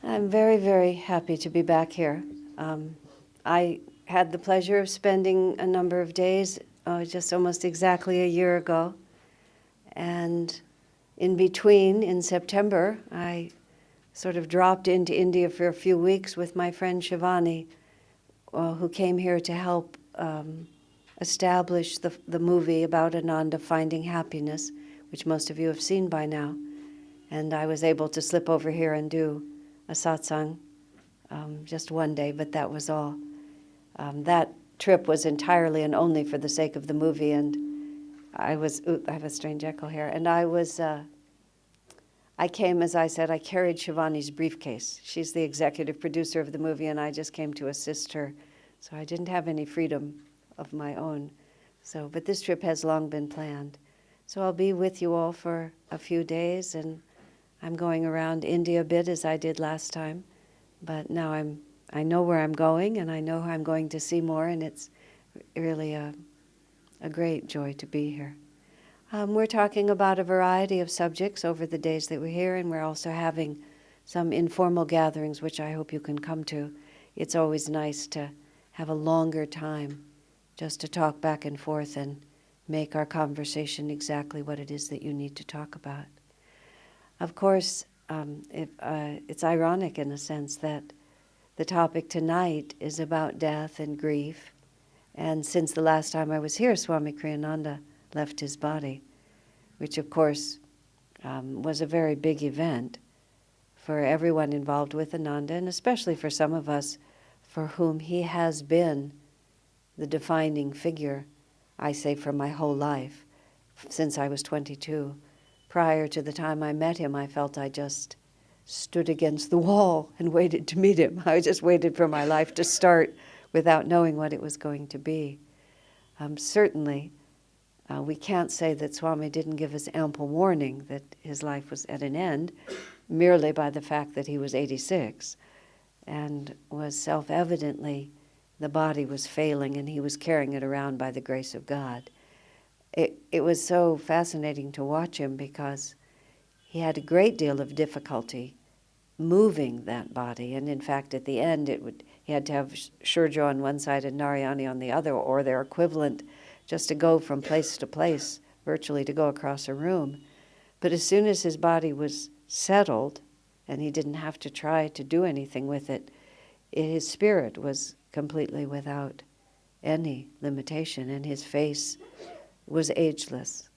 I'm very, very happy to be back here. I had the pleasure of spending a number of days, just almost exactly a year ago. And in between, in September, I sort of dropped into India for a few weeks with my friend Shivani, who came here to help establish the movie about Ananda finding happiness, which most of you have seen by now. And I was able to slip over here and do a satsang just one day, but that was all. That trip was entirely and only for the sake of the movie, and I have a strange echo here, and I came, as I said, I carried Shivani's briefcase. She's the executive producer of the movie, and I just came to assist her, so I didn't have any freedom of my own. But this trip has long been planned. So I'll be with you all for a few days, and I'm going around India a bit as I did last time, but now I know where I'm going, and I know I'm going to see more, and it's really a great joy to be here. We're talking about a variety of subjects over the days that we're here, and we're also having some informal gatherings, which I hope you can come to. It's always nice to have a longer time just to talk back and forth and make our conversation exactly what it is that you need to talk about. Of course, it's ironic in a sense that the topic tonight is about death and grief. And since the last time I was here, Swami Kriyananda left his body, which of course was a very big event for everyone involved with Ananda, and especially for some of us for whom he has been the defining figure, I say, for my whole life, since I was 22. Prior to the time I met him, I felt I just stood against the wall and waited to meet him. I just waited for my life to start without knowing what it was going to be. Certainly, we can't say that Swami didn't give us ample warning that his life was at an end, merely by the fact that he was 86 and was self-evidently, the body was failing and he was carrying it around by the grace of God. It was so fascinating to watch him because he had a great deal of difficulty moving that body, and in fact at the end he had to have Shurjo on one side and Narayani on the other, or their equivalent, just to go from place to place, virtually to go across a room. But as soon as his body was settled, and he didn't have to try to do anything with it, his spirit was completely without any limitation, and his face was ageless.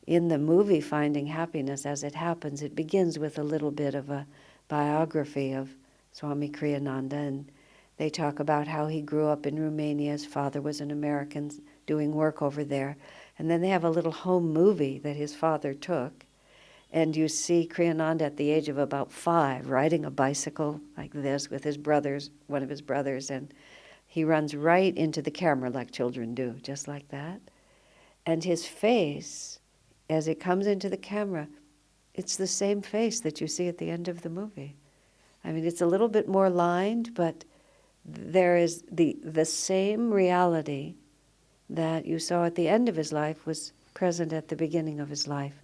In the movie Finding Happiness, as it happens, it begins with a little bit of a biography of Swami Kriyananda, and they talk about how he grew up in Romania. His father was an American doing work over there. And then they have a little home movie that his father took, and you see Kriyananda at the age of about 5 riding a bicycle like this with his brothers, one of his brothers, and he runs right into the camera like children do, just like that. And his face, as it comes into the camera, it's the same face that you see at the end of the movie. I mean, it's a little bit more lined, but there is the same reality that you saw at the end of his life was present at the beginning of his life.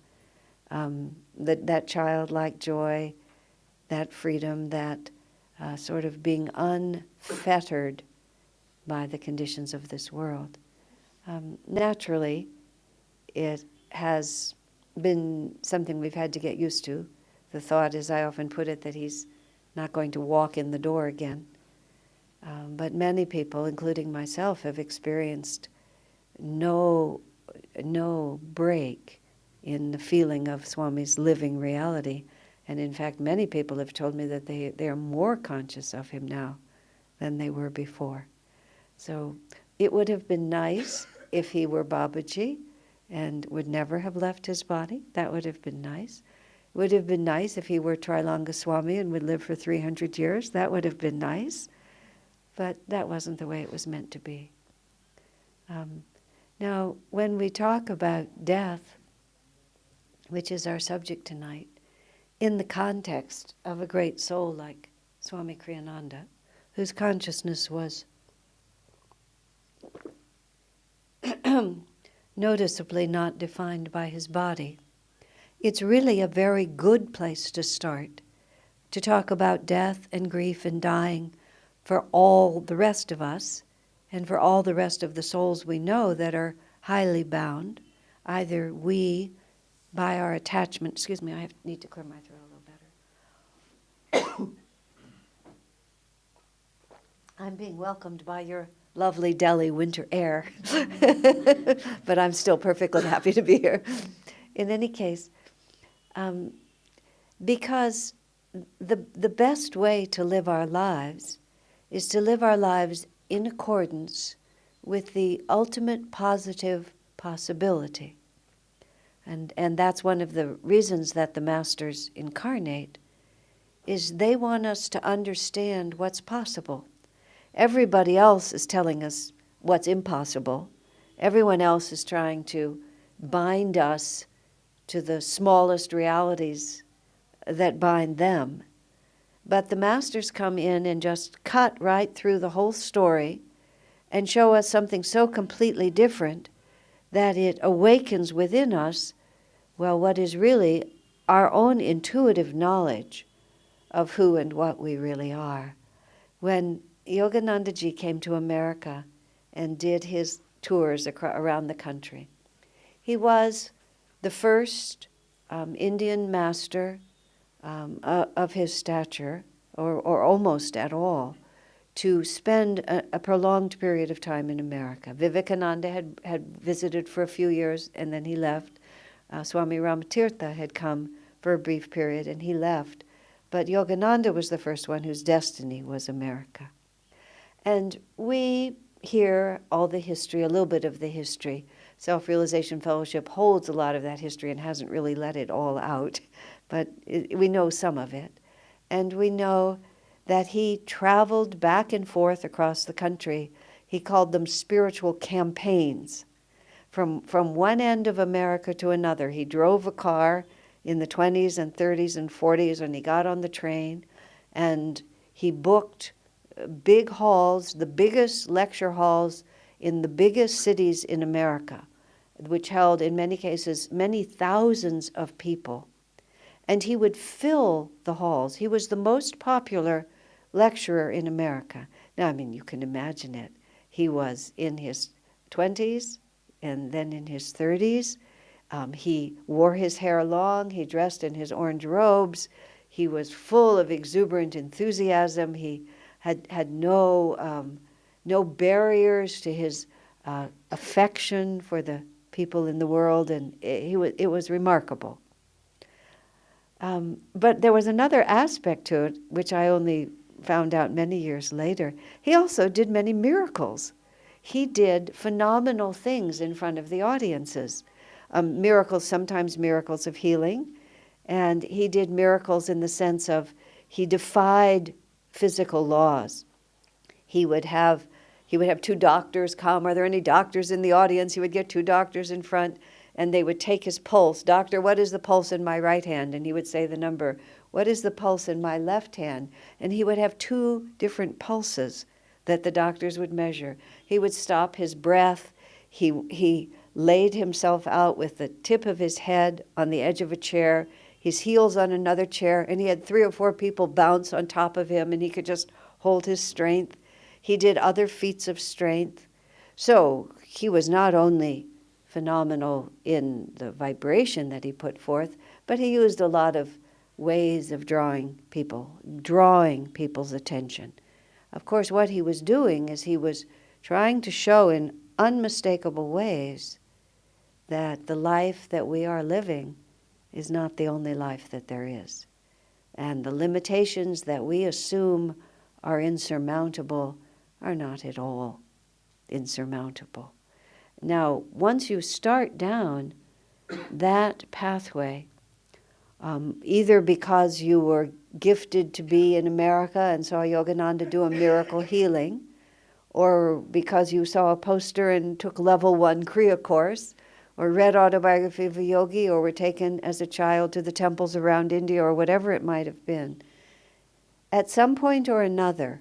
That childlike joy, that freedom, that sort of being unfettered by the conditions of this world. Naturally, it has been something we've had to get used to. The thought, as I often put it, that he's not going to walk in the door again. But many people, including myself, have experienced no break in the feeling of Swami's living reality. And in fact, many people have told me that they are more conscious of him now than they were before. So it would have been nice if he were Babaji and would never have left his body. That would have been nice. It would have been nice if he were Trilanga Swami and would live for 300 years. That would have been nice. But that wasn't the way it was meant to be. Now, when we talk about death, which is our subject tonight, in the context of a great soul like Swami Kriyananda, whose consciousness was noticeably not defined by his body, it's really a very good place to start to talk about death and grief and dying for all the rest of us and for all the rest of the souls we know that are highly bound. Either we, by our attachment, excuse me, need to clear my throat a little better. I'm being welcomed by your lovely Delhi winter air, but I'm still perfectly happy to be here. In any case, because the best way to live our lives is to live our lives in accordance with the ultimate positive possibility. And that's one of the reasons that the masters incarnate, is they want us to understand what's possible. Everybody else is telling us what's impossible. Everyone else is trying to bind us to the smallest realities that bind them. But the masters come in and just cut right through the whole story and show us something so completely different that it awakens within us, well, what is really our own intuitive knowledge of who and what we really are. When Yoganandaji came to America and did his tours around the country, he was the first Indian master of his stature, or almost at all, to spend a prolonged period of time in America. Vivekananda had visited for a few years and then he left. Swami Ramatirtha had come for a brief period and he left. But Yogananda was the first one whose destiny was America. And we hear all the history, a little bit of the history. Self-Realization Fellowship holds a lot of that history and hasn't really let it all out, but we know some of it. And we know that he traveled back and forth across the country. He called them spiritual campaigns. From one end of America to another, he drove a car in the 20s and 30s and 40s, and he got on the train, and he booked big halls, the biggest lecture halls in the biggest cities in America, which held, in many cases, many thousands of people. And he would fill the halls. He was the most popular lecturer in America. Now, I mean, you can imagine it. He was in his 20s and then in his 30s. He wore his hair long. He dressed in his orange robes. He was full of exuberant enthusiasm. He had no barriers to his affection for the people in the world, and it was remarkable. But there was another aspect to it, which I only found out many years later. He also did many miracles. He did phenomenal things in front of the audiences. Miracles, sometimes miracles of healing, and he did miracles in the sense of he defied physical laws. He would have two doctors come. Are there any doctors in the audience? He would get two doctors in front, and they would take his pulse. Doctor, what is the pulse in my right hand? And he would say the number. What is the pulse in my left hand? And he would have two different pulses that the doctors would measure. He would stop his breath. He laid himself out with the tip of his head on the edge of a chair, his heels on another chair, and he had 3 or 4 people bounce on top of him, and he could just hold his strength. He did other feats of strength. So he was not only phenomenal in the vibration that he put forth, but he used a lot of ways of drawing people's attention. Of course, what he was doing is he was trying to show in unmistakable ways that the life that we are living is not the only life that there is. And the limitations that we assume are insurmountable are not at all insurmountable. Now, once you start down that pathway, either because you were gifted to be in America and saw Yogananda do a miracle healing, or because you saw a poster and took level 1 Kriya course, or read Autobiography of a Yogi, or were taken as a child to the temples around India, or whatever it might have been, at some point or another,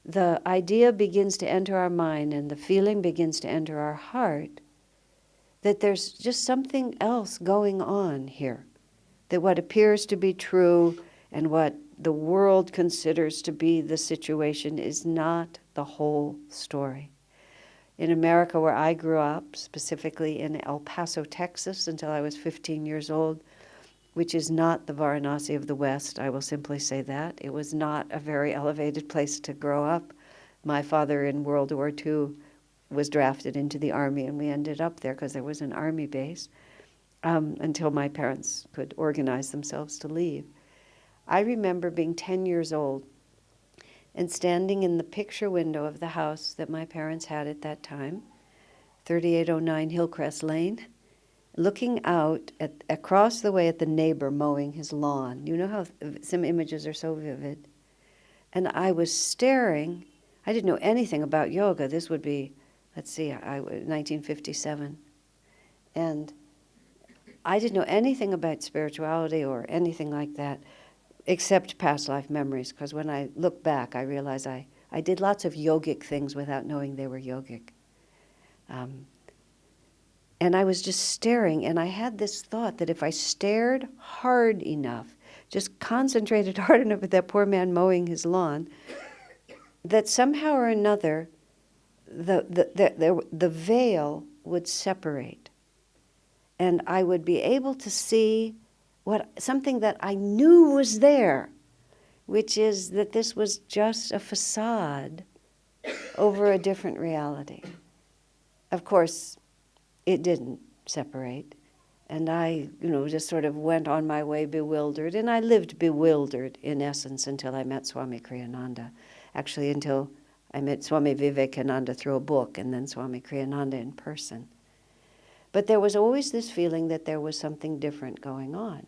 the idea begins to enter our mind and the feeling begins to enter our heart that there's just something else going on here, that what appears to be true And what the world considers to be the situation is not the whole story. In America, where I grew up, specifically in El Paso, Texas, until I was 15 years old, which is not the Varanasi of the West, I will simply say that. It was not a very elevated place to grow up. My father in World War II was drafted into the Army, and we ended up there because there was an Army base until my parents could organize themselves to leave. I remember being 10 years old and standing in the picture window of the house that my parents had at that time, 3809 Hillcrest Lane, looking out across the way at the neighbor mowing his lawn. You know how some images are so vivid? And I was staring. I didn't know anything about yoga. This would be, 1957. And I didn't know anything about spirituality or anything like that, except past life memories, because when I look back, I realize I did lots of yogic things without knowing they were yogic. And I was just staring, and I had this thought that if I stared hard enough, just concentrated hard enough at that poor man mowing his lawn, that somehow or another, the veil would separate, and I would be able to see something that I knew was there, which is that this was just a facade over a different reality. Of course, it didn't separate, and I, just sort of went on my way bewildered, and I lived bewildered in essence until I met Swami Kriyananda. Actually, until I met Swami Vivekananda through a book, and then Swami Kriyananda in person. But there was always this feeling that there was something different going on.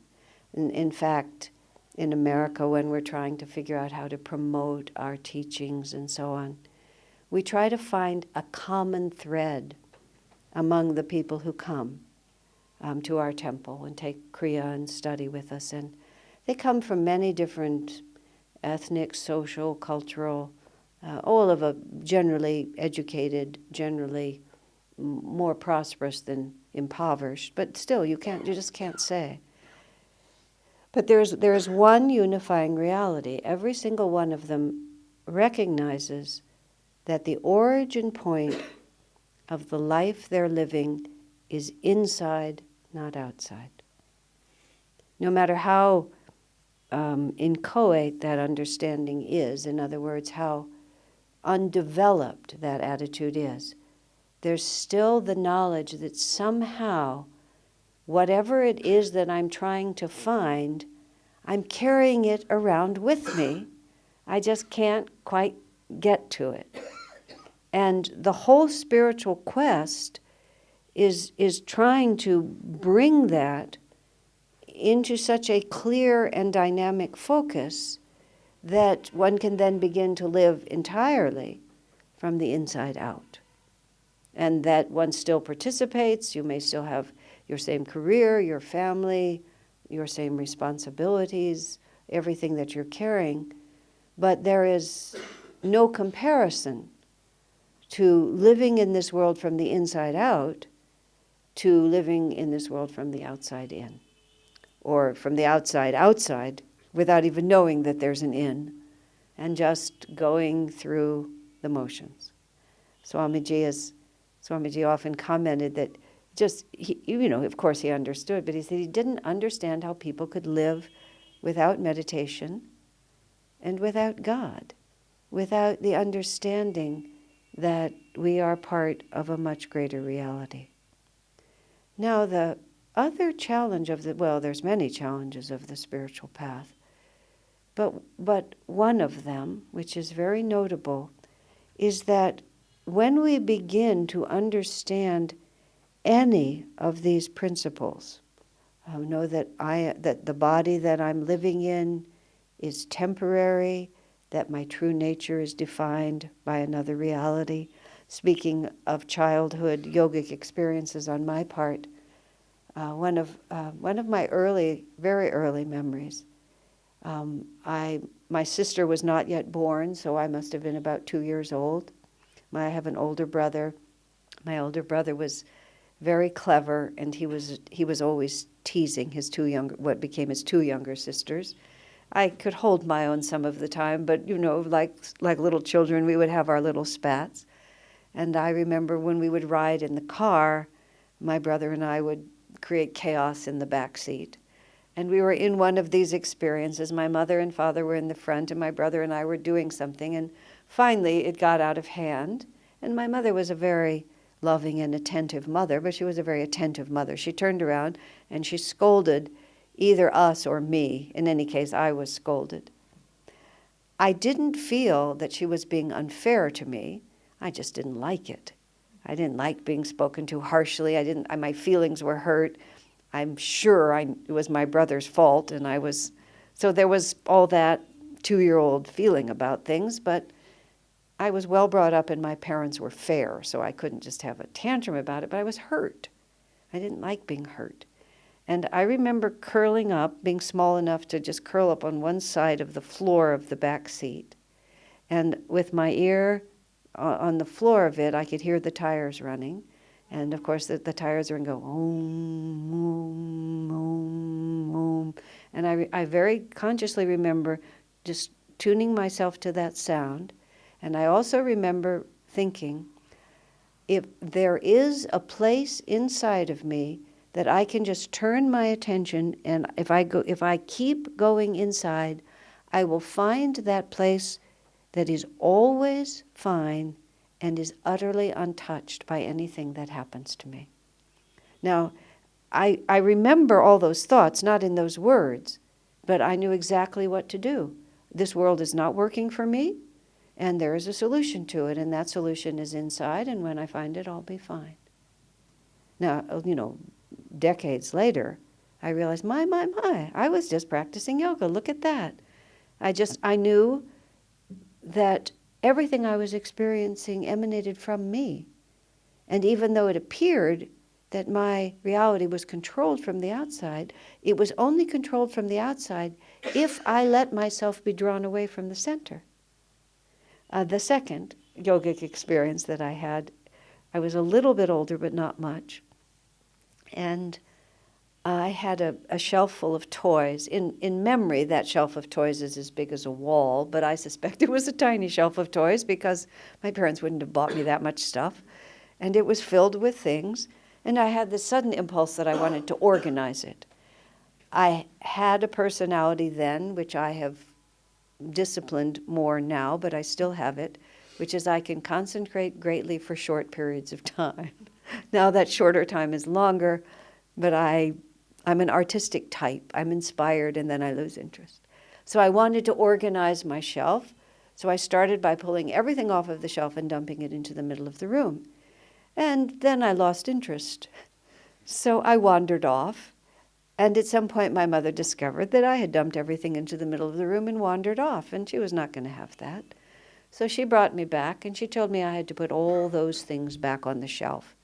In fact, in America, when we're trying to figure out how to promote our teachings and so on, we try to find a common thread among the people who come to our temple and take Kriya and study with us. And they come from many different ethnic, social, cultural, all of a generally educated, generally more prosperous than impoverished, but still you just can't say. But there is one unifying reality. Every single one of them recognizes that the origin point of the life they're living is inside, not outside. No matter how inchoate that understanding is, in other words, how undeveloped that attitude is, there's still the knowledge that somehow, whatever it is that I'm trying to find, I'm carrying it around with me. I just can't quite get to it. And the whole spiritual quest is trying to bring that into such a clear and dynamic focus that one can then begin to live entirely from the inside out. And that one still participates. You may still have your same career, your family, your same responsibilities, everything that you're carrying, but there is no comparison to living in this world from the inside out to living in this world from the outside in, or from the outside outside without even knowing that there's an in, and just going through the motions. Swamiji often commented that of course he understood, but he said he didn't understand how people could live without meditation and without God, without the understanding that we are part of a much greater reality. Now, the other challenge there's many challenges of the spiritual path, but one of them, which is very notable, is that when we begin to understand any of these principles, know that the body that I'm living in is temporary, that my true nature is defined by another reality. Speaking of childhood yogic experiences on my part, one of my very early memories, my sister was not yet born, so I must have been about 2 years old. I have an older brother. My older brother was very clever, and he was always teasing what became his two younger sisters. I could hold my own some of the time, but like little children, we would have our little spats. And I remember when we would ride in the car, my brother and I would create chaos in the back seat. And we were in one of these experiences. My mother and father were in the front, and my brother and I were doing something. And finally, it got out of hand. And my mother was a very loving and attentive mother, but she was a very attentive mother. She turned around and she scolded either us or me. In any case, I was scolded. I didn't feel that she was being unfair to me. I just didn't like it. I didn't like being spoken to harshly. My feelings were hurt. I'm sure it was my brother's fault, so there was all that 2-year-old feeling about things, but I was well brought up and my parents were fair, so I couldn't just have a tantrum about it, but I was hurt. I didn't like being hurt. And I remember curling up, being small enough to just curl up on one side of the floor of the back seat, and with my ear on the floor of it, I could hear the tires running. And of course, the tires are and go, om, om, om, om. And I very consciously remember just tuning myself to that sound. And I also remember thinking, if there is a place inside of me that I can just turn my attention, and if I keep going inside, I will find that place that is always fine and is utterly untouched by anything that happens to me. Now, I remember all those thoughts, not in those words, but I knew exactly what to do. This world is not working for me, and there is a solution to it, and that solution is inside, and when I find it, I'll be fine. Now, decades later, I realized, my, I was just practicing yoga. Look at that. I knew that everything I was experiencing emanated from me. And even though it appeared that my reality was controlled from the outside, it was only controlled from the outside if I let myself be drawn away from the center. The second yogic experience that I had, I was a little bit older, but not much. And I had a shelf full of toys. In memory, that shelf of toys is as big as a wall, but I suspect it was a tiny shelf of toys because my parents wouldn't have bought me that much stuff. And it was filled with things, and I had this sudden impulse that I wanted to organize it. I had a personality then, which I have disciplined more now, but I still have it, which is I can concentrate greatly for short periods of time. Now that shorter time is longer, but I'm an artistic type. I'm inspired, and then I lose interest. So I wanted to organize my shelf, so I started by pulling everything off of the shelf and dumping it into the middle of the room. And then I lost interest. So I wandered off, and at some point my mother discovered that I had dumped everything into the middle of the room and wandered off, and she was not going to have that. So she brought me back, and she told me I had to put all those things back on the shelf.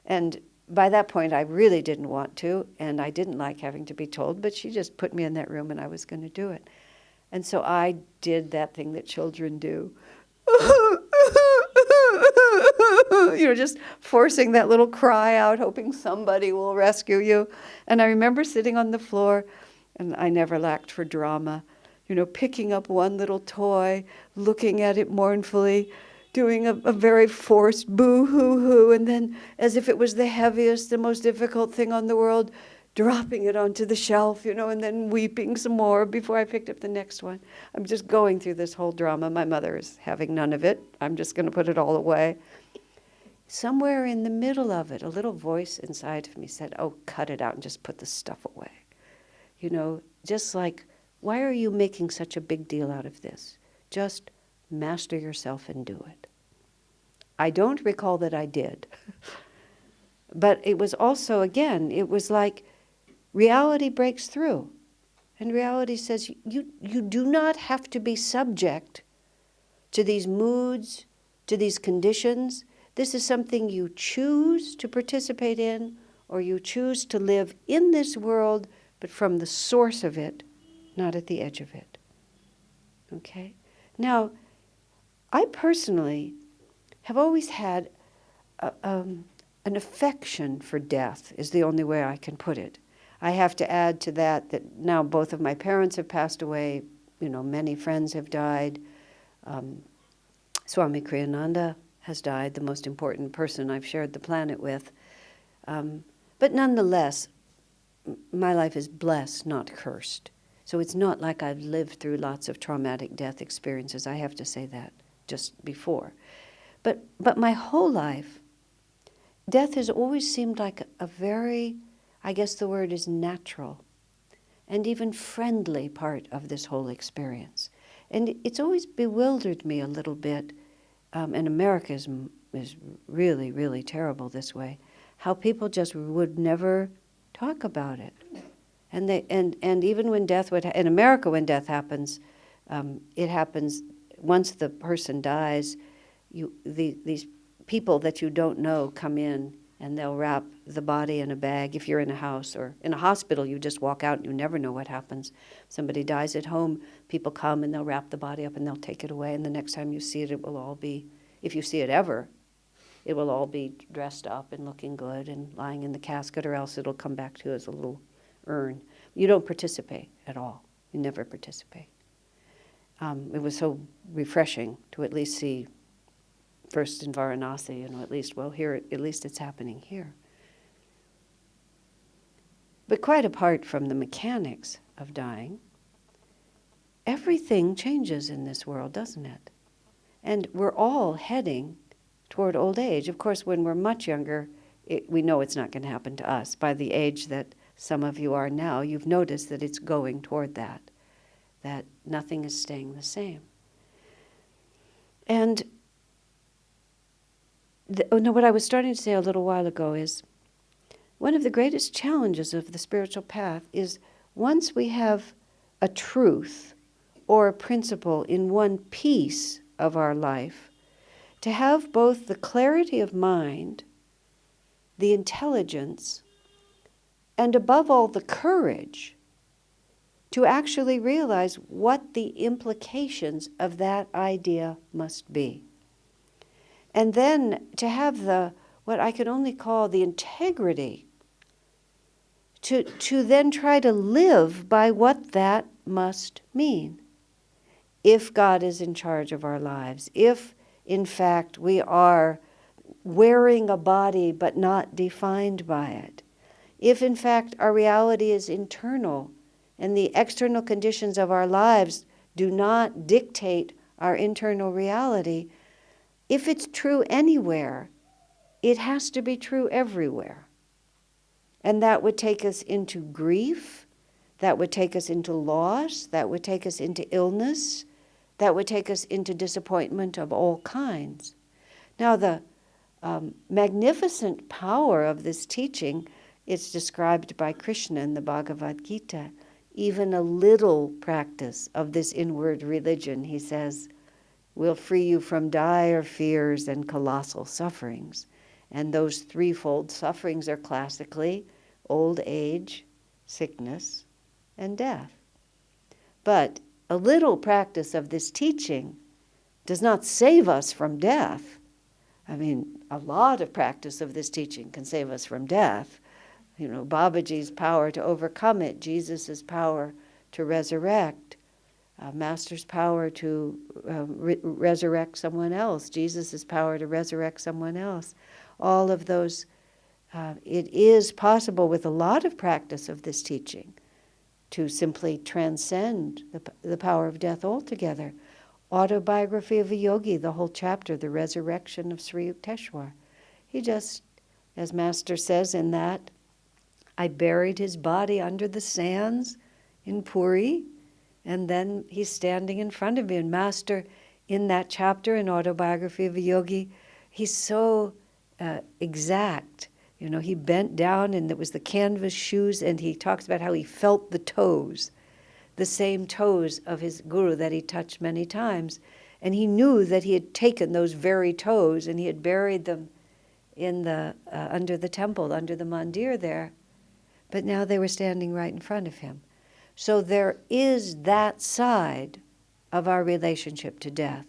And by that point, I really didn't want to, and I didn't like having to be told, but she just put me in that room and I was going to do it. And so I did that thing that children do. Just forcing that little cry out, hoping somebody will rescue you. And I remember sitting on the floor, and I never lacked for drama, picking up one little toy, looking at it mournfully, doing a very forced boo-hoo-hoo, and then, as if it was the heaviest, the most difficult thing on the world, dropping it onto the shelf, and then weeping some more before I picked up the next one. I'm just going through this whole drama. My mother is having none of it. I'm just going to put it all away. Somewhere in the middle of it, a little voice inside of me said, oh, cut it out and just put the stuff away. Just like, why are you making such a big deal out of this? Just master yourself and do it. I don't recall that I did. But it was also, again, it was like reality breaks through. And reality says, you do not have to be subject to these moods, to these conditions. This is something you choose to participate in, or you choose to live in this world, but from the source of it, not at the edge of it. Okay? Now, I personally have always had an affection for death, is the only way I can put it. I have to add to that now both of my parents have passed away. Many friends have died. Swami Kriyananda has died, the most important person I've shared the planet with. But nonetheless, my life is blessed, not cursed. So it's not like I've lived through lots of traumatic death experiences. I have to say that just before. But my whole life, death has always seemed like a very, I guess the word is natural, and even friendly part of this whole experience. And it's always bewildered me a little bit, and America is really, really terrible this way, how people just would never talk about it. And even when death in America, when death happens, it happens once the person dies. These people that you don't know come in and they'll wrap the body in a bag. If you're in a house or in a hospital, you just walk out and you never know what happens. Somebody dies at home, people come and they'll wrap the body up and they'll take it away. And the next time you see it, it will all be, if you see it ever, it will all be dressed up and looking good and lying in the casket, or else it'll come back to you as a little urn. You don't participate at all. You never participate. It was so refreshing to at least see, first in Varanasi, at least it's happening here. But quite apart from the mechanics of dying, everything changes in this world, doesn't it? And we're all heading toward old age. Of course, when we're much younger, we know it's not going to happen to us. By the age that some of you are now, you've noticed that it's going toward that nothing is staying the same. And what I was starting to say a little while ago is one of the greatest challenges of the spiritual path is once we have a truth or a principle in one piece of our life, to have both the clarity of mind, the intelligence, and above all the courage to actually realize what the implications of that idea must be. And then to have what I can only call the integrity to then try to live by what that must mean. If God is in charge of our lives, if in fact we are wearing a body but not defined by it, if in fact our reality is internal and the external conditions of our lives do not dictate our internal reality, if it's true anywhere, it has to be true everywhere. And that would take us into grief, that would take us into loss, that would take us into illness, that would take us into disappointment of all kinds. Now, the magnificent power of this teaching is described by Krishna in the Bhagavad Gita. Even a little practice of this inward religion, he says, will free you from dire fears and colossal sufferings. And those threefold sufferings are classically old age, sickness, and death. But a little practice of this teaching does not save us from death. I mean, a lot of practice of this teaching can save us from death. Babaji's power to overcome it, Jesus' power to resurrect, Master's power to resurrect someone else, Jesus' power to resurrect someone else. All of those, it is possible with a lot of practice of this teaching to simply transcend the power of death altogether. Autobiography of a Yogi, the whole chapter, the resurrection of Sri Yukteswar. He just, as Master says in that, I buried his body under the sands in Puri, and then he's standing in front of me. And Master, in that chapter, in Autobiography of a Yogi, he's so exact. He bent down and it was the canvas shoes, and he talks about how he felt the toes, the same toes of his guru that he touched many times. And he knew that he had taken those very toes and he had buried them in the under the temple, under the mandir there. But now they were standing right in front of him. So there is that side of our relationship to death,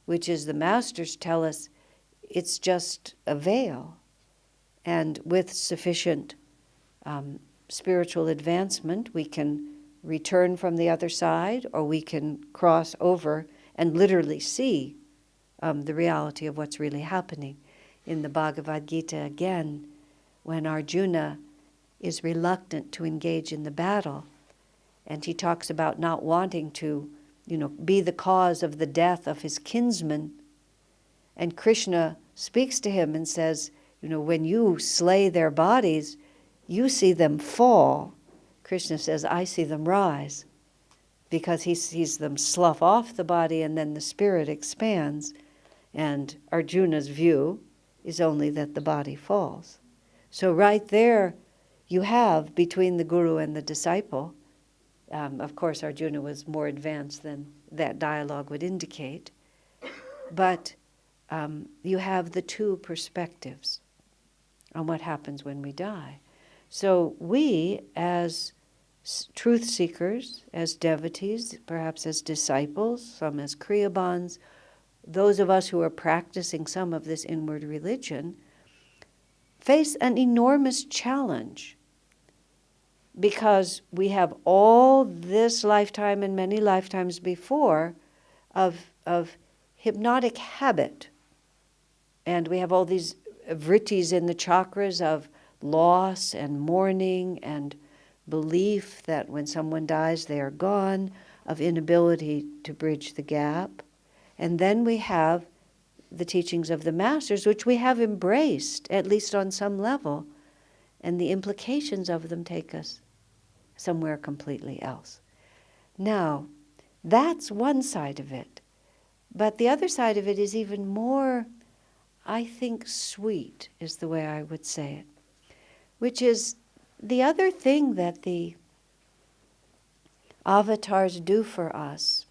which is the masters tell us it's just a veil. And with sufficient spiritual advancement. We can return from the other side, or we can cross over and literally see the reality of what's really happening. In the Bhagavad Gita, again, when Arjuna is reluctant to engage in the battle, and he talks about not wanting to, be the cause of the death of his kinsman, and Krishna speaks to him and says, when you slay their bodies, you see them fall. Krishna says, I see them rise, because he sees them slough off the body and then the spirit expands. And Arjuna's view is only that the body falls. So right there you have, between the guru and the disciple, of course Arjuna was more advanced than that dialogue would indicate, but you have the two perspectives on what happens when we die. So we, as truth seekers, as devotees, perhaps as disciples, some as Kriyabans, those of us who are practicing some of this inward religion, face an enormous challenge, because we have all this lifetime and many lifetimes before of hypnotic habit. And we have all these vrittis in the chakras of loss and mourning and belief that when someone dies they are gone, of inability to bridge the gap. And then we have the teachings of the masters, which we have embraced, at least on some level, and the implications of them take us somewhere completely else. Now, that's one side of it. But the other side of it is even more, I think, sweet, is the way I would say it, which is the other thing that the avatars do for us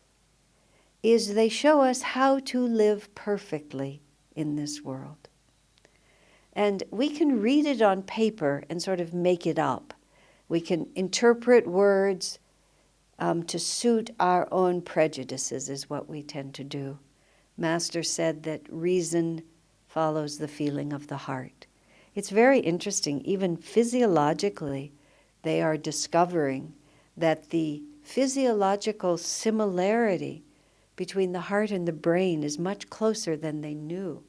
is they show us how to live perfectly in this world. And we can read it on paper and sort of make it up. We can interpret words to suit our own prejudices, is what we tend to do. Master said that reason follows the feeling of the heart. It's very interesting. Even physiologically, they are discovering that the physiological similarity between the heart and the brain is much closer than they knew.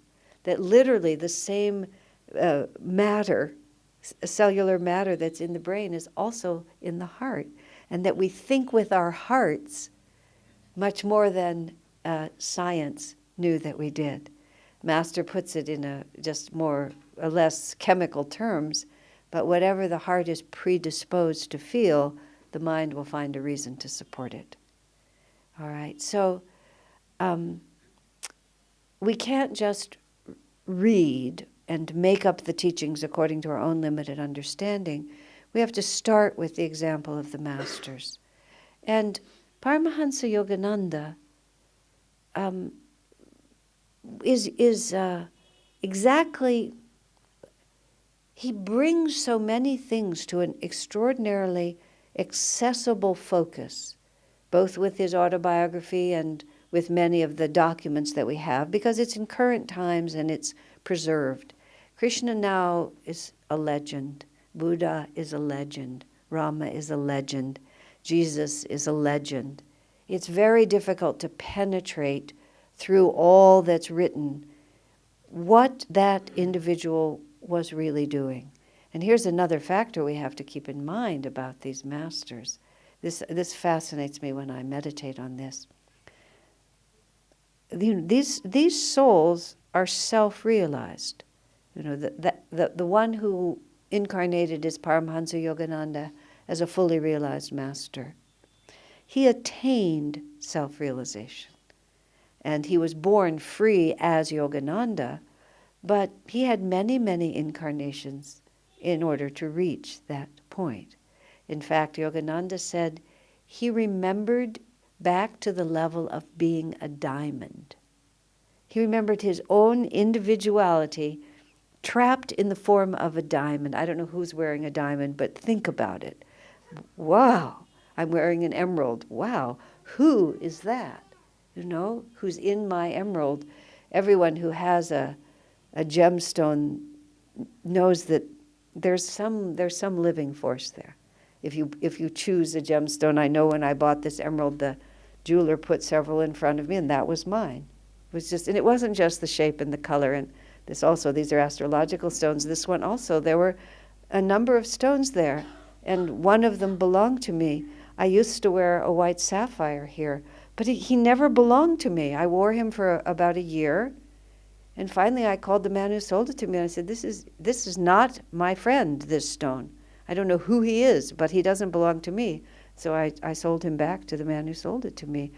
That literally the same matter, cellular matter that's in the brain is also in the heart. And that we think with our hearts much more than science knew that we did. Master puts it in just more or less chemical terms, but whatever the heart is predisposed to feel, the mind will find a reason to support it. All right, so we can't just read and make up the teachings according to our own limited understanding. We have to start with the example of the masters. And Paramahansa Yogananda is exactly, he brings so many things to an extraordinarily accessible focus, both with his autobiography and with many of the documents that we have, because it's in current times and it's preserved. Krishna now is a legend. Buddha is a legend. Rama is a legend. Jesus is a legend. It's very difficult to penetrate through all that's written what that individual was really doing. And here's another factor we have to keep in mind about these masters. This fascinates me when I meditate on this. These souls are self-realized. The one who incarnated is Paramahansa Yogananda as a fully realized master. He attained self-realization. And he was born free as Yogananda, but he had many, many incarnations in order to reach that point. In fact, Yogananda said he remembered back to the level of being a diamond. He remembered his own individuality trapped in the form of a diamond. I don't know who's wearing a diamond, but think about it. Wow, I'm wearing an emerald. Wow, who is that? Who's in my emerald? Everyone who has a gemstone knows that there's some living force there. If you choose a gemstone, I know when I bought this emerald, the jeweler put several in front of me, and that was mine. And it wasn't just the shape and the color, and these are astrological stones. This one also, there were a number of stones there, and one of them belonged to me. I used to wear a white sapphire here, but he never belonged to me. I wore him for about a year, and finally I called the man who sold it to me, and I said, this is not my friend, this stone. I don't know who he is, but he doesn't belong to me. So I sold him back to the man who sold it to me.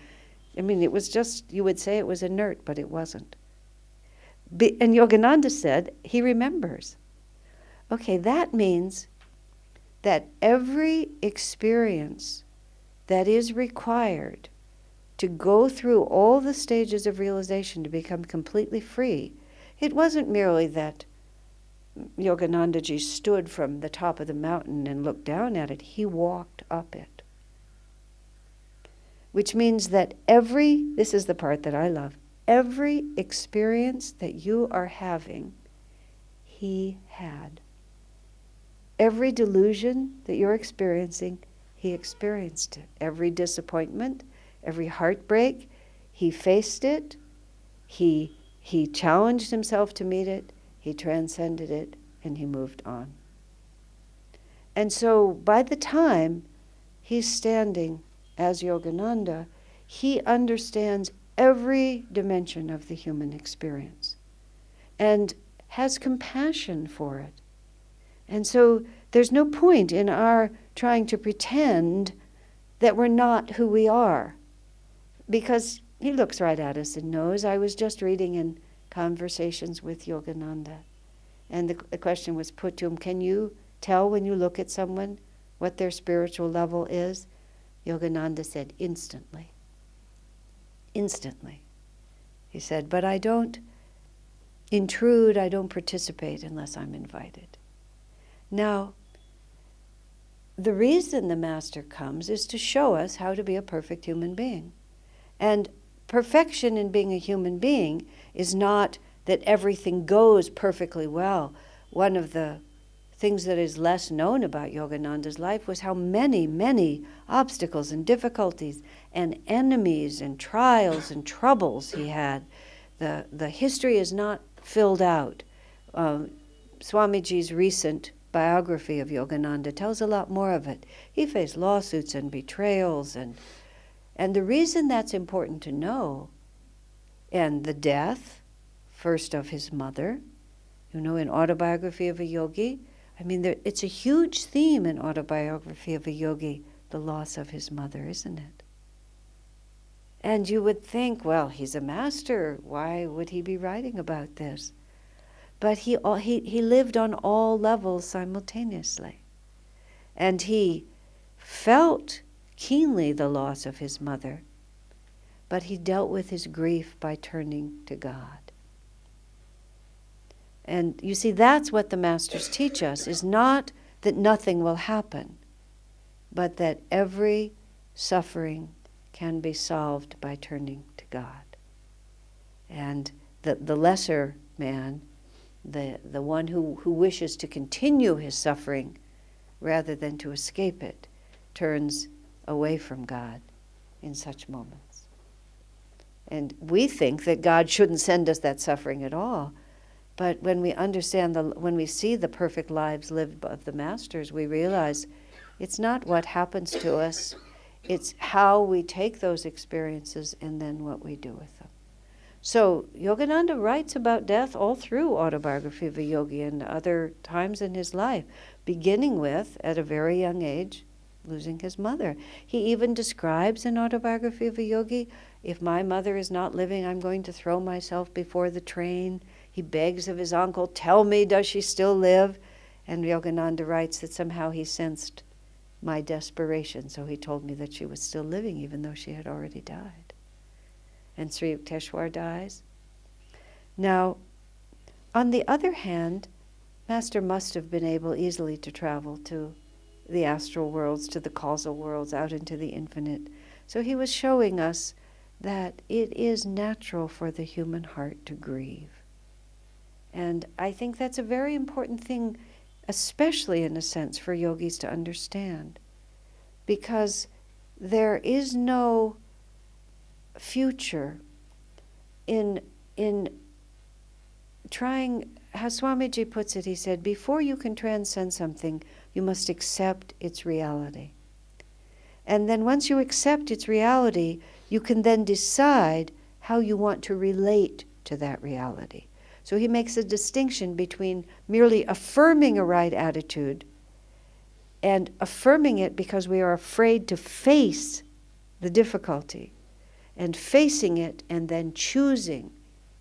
I mean, it was just, you would say it was inert, but it wasn't. And Yogananda said he remembers. Okay, that means that every experience that is required to go through all the stages of realization to become completely free, it wasn't merely that Yoganandaji stood from the top of the mountain and looked down at it. He walked up it. Which means that this is the part that I love, every experience that you are having, he had. Every delusion that you're experiencing, he experienced it. Every disappointment, every heartbreak, he faced it, he challenged himself to meet it, he transcended it, and he moved on. And so by the time he's standing as Yogananda, he understands every dimension of the human experience and has compassion for it. And so there's no point in our trying to pretend that we're not who we are, because he looks right at us and knows. I was just reading in Conversations with Yogananda, and the question was put to him, can you tell when you look at someone what their spiritual level is? Yogananda said, instantly. Instantly. He said, but I don't intrude, I don't participate unless I'm invited. Now, the reason the Master comes is to show us how to be a perfect human being. And perfection in being a human being is not that everything goes perfectly well. One of the things that is less known about Yogananda's life was how many, many obstacles and difficulties and enemies and trials and troubles he had. The history is not filled out. Swamiji's recent biography of Yogananda tells a lot more of it. He faced lawsuits and betrayals, and the reason that's important to know, and the death, first of his mother, in Autobiography of a Yogi, it's a huge theme in Autobiography of a Yogi, the loss of his mother, isn't it? And you would think, well, he's a master. Why would he be writing about this? But he lived on all levels simultaneously. And he felt keenly the loss of his mother, but he dealt with his grief by turning to God. And you see, that's what the Masters teach us, is not that nothing will happen, but that every suffering can be solved by turning to God. And the lesser man, the one who wishes to continue his suffering rather than to escape it, turns away from God in such moments. And we think that God shouldn't send us that suffering at all. But when we understand, when we see the perfect lives lived of the Masters, we realize it's not what happens to us, it's how we take those experiences and then what we do with them. So Yogananda writes about death all through Autobiography of a Yogi and other times in his life, beginning with, at a very young age, losing his mother. He even describes in Autobiography of a Yogi, if my mother is not living, I'm going to throw myself before the train. He begs of his uncle, tell me, does she still live? And Yogananda writes that somehow he sensed my desperation, so he told me that she was still living even though she had already died. And Sri Yukteswar dies. Now, on the other hand, Master must have been able easily to travel to the astral worlds, to the causal worlds, out into the infinite. So he was showing us that it is natural for the human heart to grieve. And I think that's a very important thing especially in a sense for yogis to understand, because there is no future in trying, how Swamiji puts it, he said, before you can transcend something, you must accept its reality. And then once you accept its reality, you can then decide how you want to relate to that reality. So he makes a distinction between merely affirming a right attitude and affirming it because we are afraid to face the difficulty, and facing it and then choosing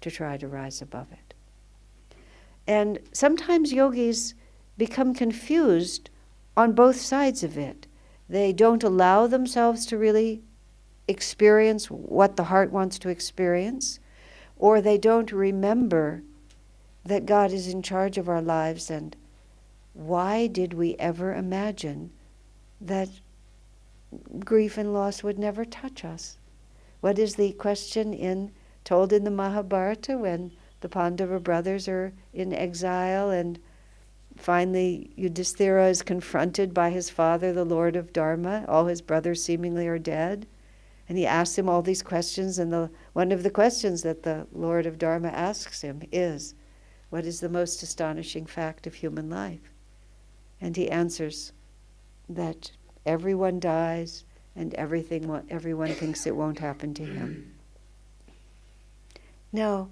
to try to rise above it. And sometimes yogis become confused on both sides of it. They don't allow themselves to really experience what the heart wants to experience, or they don't remember that God is in charge of our lives, and why did we ever imagine that grief and loss would never touch us? What is the question told in the Mahabharata when the Pandava brothers are in exile and finally Yudhisthira is confronted by his father, the Lord of Dharma? All his brothers seemingly are dead. And he asks him all these questions, and one of the questions that the Lord of Dharma asks him is, what is the most astonishing fact of human life? And he answers that everyone dies and everyone thinks it won't happen to him. Now,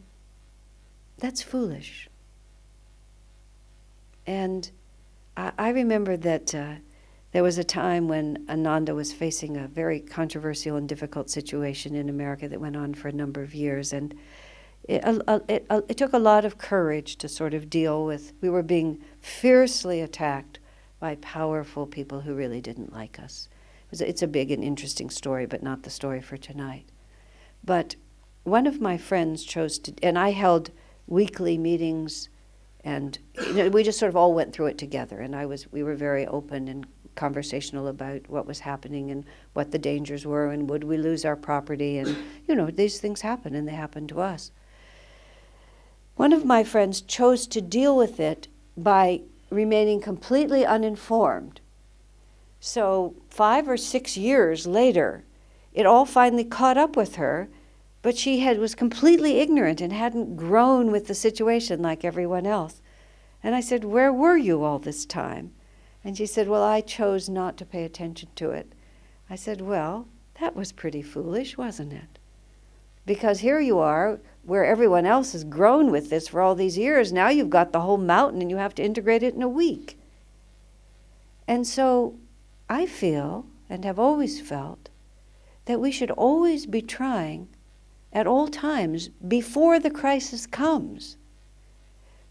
that's foolish. And I remember that there was a time when Ananda was facing a very controversial and difficult situation in America that went on for a number of years, and it took a lot of courage to sort of deal with. We were being fiercely attacked by powerful people who really didn't like us. It's a big and interesting story, but not the story for tonight. But one of my friends chose to, and I held weekly meetings, and we just sort of all went through it together. And we were very open and conversational about what was happening and what the dangers were, and would we lose our property, and these things happen, and they happen to us. One of my friends chose to deal with it by remaining completely uninformed. So 5 or 6 years later, it all finally caught up with her, but she was completely ignorant and hadn't grown with the situation like everyone else. And I said, where were you all this time? And she said, well, I chose not to pay attention to it. I said, well, that was pretty foolish, wasn't it? Because here you are, where everyone else has grown with this for all these years. Now you've got the whole mountain and you have to integrate it in a week. And so I feel, and have always felt, that we should always be trying, at all times, before the crisis comes,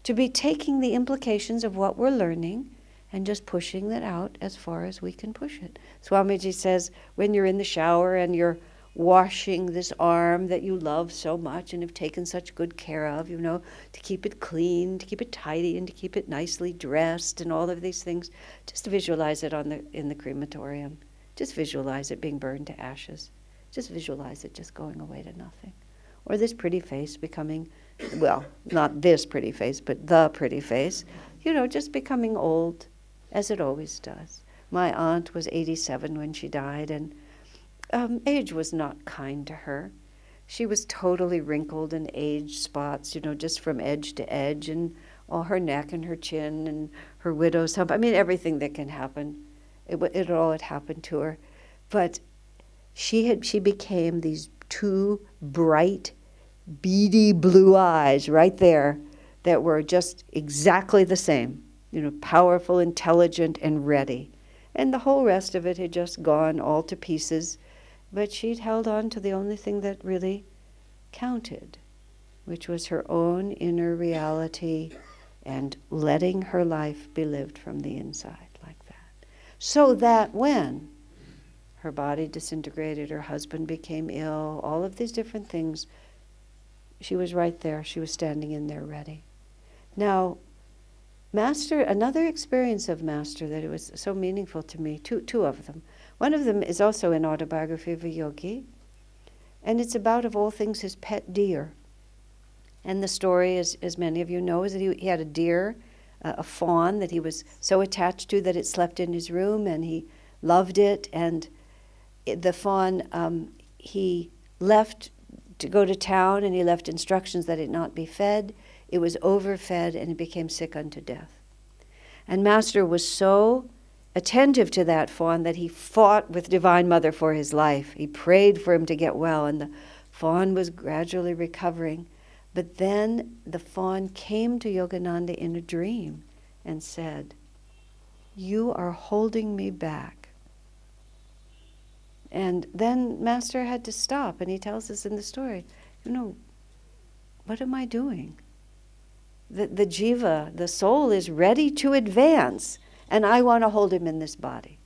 to be taking the implications of what we're learning and just pushing that out as far as we can push it. Swamiji says, when you're in the shower and you're washing this arm that you love so much and have taken such good care of, to keep it clean, to keep it tidy, and to keep it nicely dressed and all of these things, just visualize it in the crematorium. Just visualize it being burned to ashes. Just visualize it just going away to nothing. Or this pretty face becoming, well, not this pretty face, but the pretty face, just becoming old, as it always does. My aunt was 87 when she died, and age was not kind to her. She was totally wrinkled and age spots, just from edge to edge, and all her neck and her chin and her widow's hump. I mean, everything that can happen. It all had happened to her. But she became these 2 bright, beady blue eyes right there that were just exactly the same, powerful, intelligent, and ready. And the whole rest of it had just gone all to pieces. But she'd held on to the only thing that really counted, which was her own inner reality and letting her life be lived from the inside like that. So that when her body disintegrated, her husband became ill, all of these different things, she was right there. She was standing in there ready. Now, Master, another experience of Master that it was so meaningful to me, two of them. One of them is also in Autobiography of a Yogi, and it's about, of all things, his pet deer. And the story, as many of you know, is that he had a deer, a fawn that he was so attached to that it slept in his room, and he loved it. And the fawn, he left to go to town, and he left instructions that it not be fed. It was overfed, and it became sick unto death. And Master was so attentive to that fawn that he fought with Divine Mother for his life. He prayed for him to get well, and the fawn was gradually recovering. But then the fawn came to Yogananda in a dream and said, "You are holding me back." And then Master had to stop, and he tells us in the story, what am I doing? The jiva, the soul, is ready to advance, and I want to hold him in this body.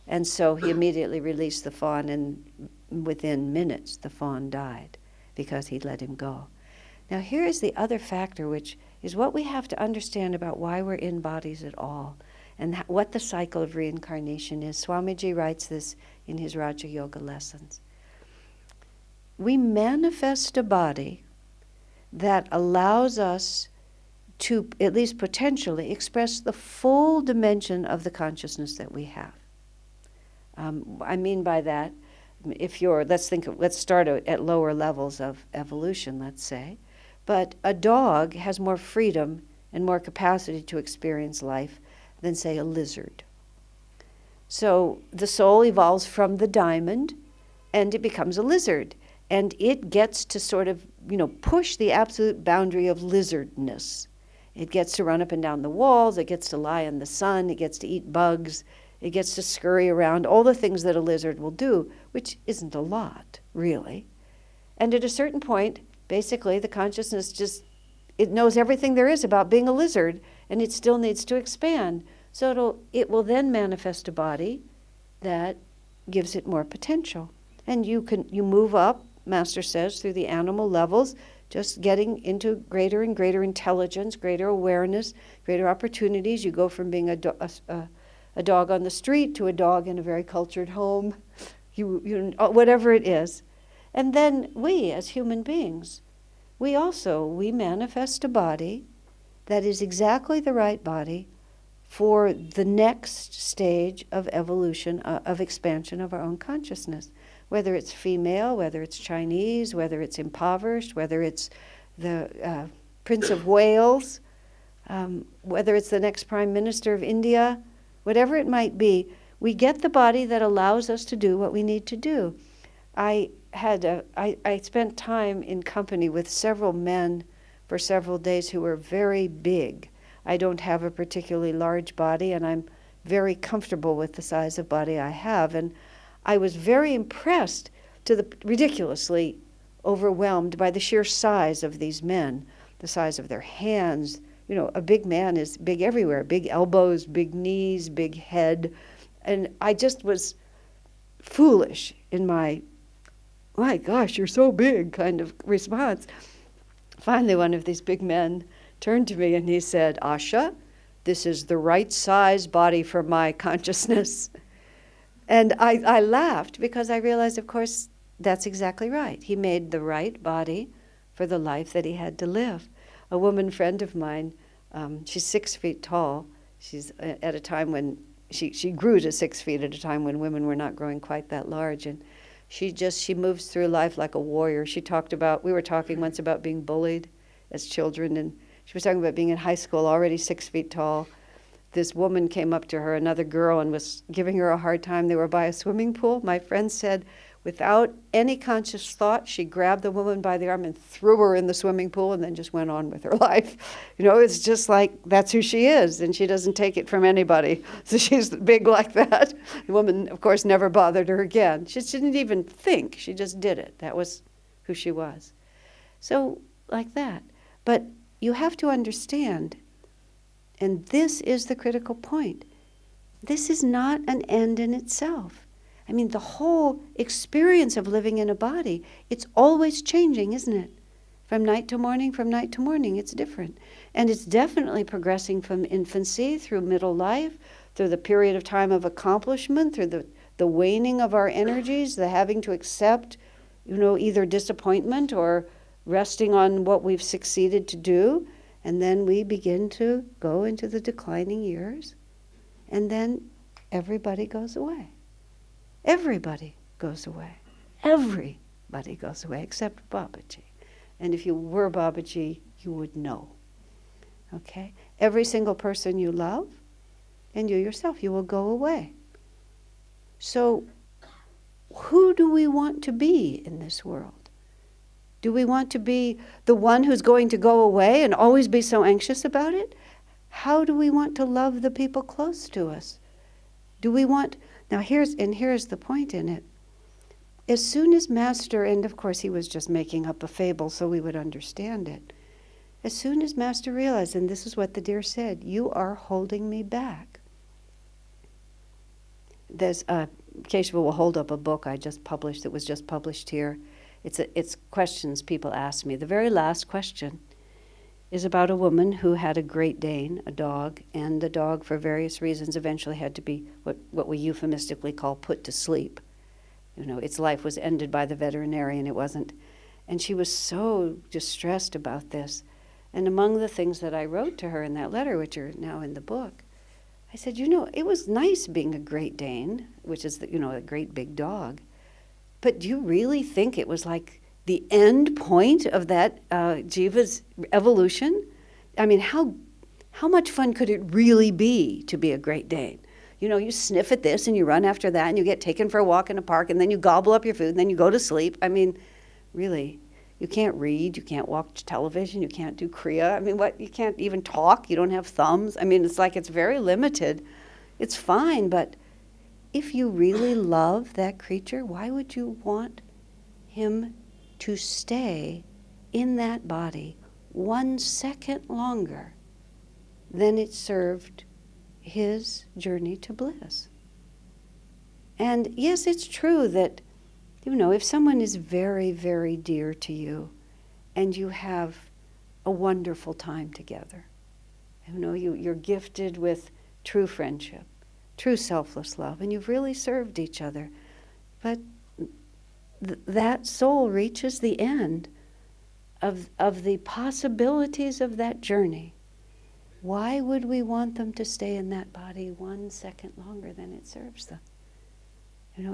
And so he immediately released the fawn, and within minutes the fawn died because he let him go. Now here is the other factor, which is what we have to understand about why we're in bodies at all, and what the cycle of reincarnation is. Swamiji writes this in his Raja Yoga lessons. We manifest a body that allows us to, at least potentially, express the full dimension of the consciousness that we have. I mean by that, let's start at lower levels of evolution, let's say. But a dog has more freedom and more capacity to experience life than, say, a lizard. So the soul evolves from the diamond, and it becomes a lizard. And it gets to sort of, push the absolute boundary of lizardness. It gets to run up and down the walls, it gets to lie in the sun, it gets to eat bugs, it gets to scurry around, all the things that a lizard will do, which isn't a lot, really. And at a certain point, basically, the consciousness it knows everything there is about being a lizard, and it still needs to expand. So it will then manifest a body that gives it more potential. And you move up, Master says, through the animal levels, just getting into greater and greater intelligence, greater awareness, greater opportunities. You go from being a dog on the street to a dog in a very cultured home, whatever it is. And then we, as human beings, we manifest a body that is exactly the right body for the next stage of evolution, of expansion of our own consciousness. Whether it's female, whether it's Chinese, whether it's impoverished, whether it's the Prince of Wales, whether it's the next Prime Minister of India, whatever it might be, we get the body that allows us to do what we need to do. I spent time in company with several men for several days who were very big. I don't have a particularly large body, and I'm very comfortable with the size of body I have. And I was very impressed, ridiculously overwhelmed by the sheer size of these men, the size of their hands. A big man is big everywhere, big elbows, big knees, big head. And I just was foolish in my gosh, you're so big kind of response. Finally, one of these big men turned to me and he said, "Asha, this is the right size body for my consciousness." And I laughed because I realized, of course, that's exactly right. He made the right body for the life that he had to live. A woman friend of mine, she's 6 feet tall. She's at a time when she grew to 6 feet at a time when women were not growing quite that large. And she moves through life like a warrior. We were talking once about being bullied as children, and she was talking about being in high school, already 6 feet tall. This woman came up to her, another girl, and was giving her a hard time. They were by a swimming pool. My friend said, without any conscious thought, she grabbed the woman by the arm and threw her in the swimming pool and then just went on with her life. It's just like, that's who she is, and she doesn't take it from anybody. So she's big like that. The woman, of course, never bothered her again. She didn't even think. She just did it. That was who she was. So, like that. But you have to understand, and this is the critical point, this is not an end in itself. I mean, the whole experience of living in a body, it's always changing, isn't it? From night to morning, it's different. And it's definitely progressing from infancy through middle life, through the period of time of accomplishment, through the waning of our energies, the having to accept, either disappointment or resting on what we've succeeded to do. And then we begin to go into the declining years, and then everybody goes away. Everybody goes away. Everybody goes away except Babaji. And if you were Babaji, you would know. Okay? Every single person you love, and you yourself, you will go away. So, who do we want to be in this world? Do we want to be the one who's going to go away and always be so anxious about it? How do we want to love the people close to us? Do we want... Now here's the point in it. As soon as Master, and of course he was just making up a fable so we would understand it, as soon as Master realized, and this is what the deer said, you are holding me back. There's Keshava will hold up a book I just published that was just published here. It's questions people ask me. The very last question is about a woman who had a Great Dane, a dog, and the dog, for various reasons, eventually had to be what we euphemistically call put to sleep. You know, its life was ended by the veterinarian. It wasn't. And she was so distressed about this. And among the things that I wrote to her in that letter, which are now in the book, I said, you know, it was nice being a Great Dane, which is, a great big dog. But do you really think it was like the end point of that jiva's evolution? I mean, how much fun could it really be to be a Great Dane? You know, you sniff at this and you run after that and you get taken for a walk in a park and then you gobble up your food and then you go to sleep. I mean, really, you can't read, you can't watch television, you can't do Kriya. I mean, you can't even talk, you don't have thumbs. I mean, it's like it's very limited. It's fine, but if you really love that creature, why would you want him to stay in that body 1 second longer than it served his journey to bliss? And yes, it's true that, if someone is very, very dear to you and you have a wonderful time together, you're gifted with true friendship, true selfless love, and you've really served each other, but that soul reaches the end of the possibilities of that journey. Why would we want them to stay in that body 1 second longer than it serves them?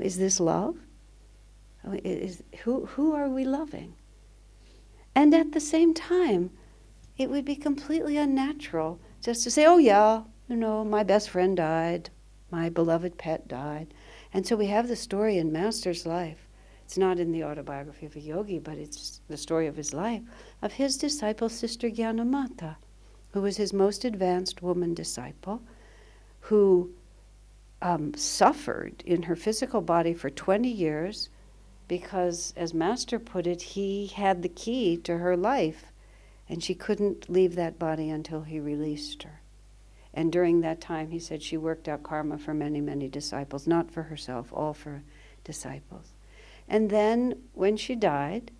Is this love? Who are we loving? And at the same time, it would be completely unnatural just to say, oh yeah, my best friend died, my beloved pet died. And so we have the story in Master's life. It's not in the Autobiography of a Yogi, but it's the story of his life, of his disciple, Sister Gyanamata, who was his most advanced woman disciple, who suffered in her physical body for 20 years because, as Master put it, he had the key to her life, and she couldn't leave that body until he released her. And during that time, he said, she worked out karma for many, many disciples, not for herself, all for disciples. And then, when she died,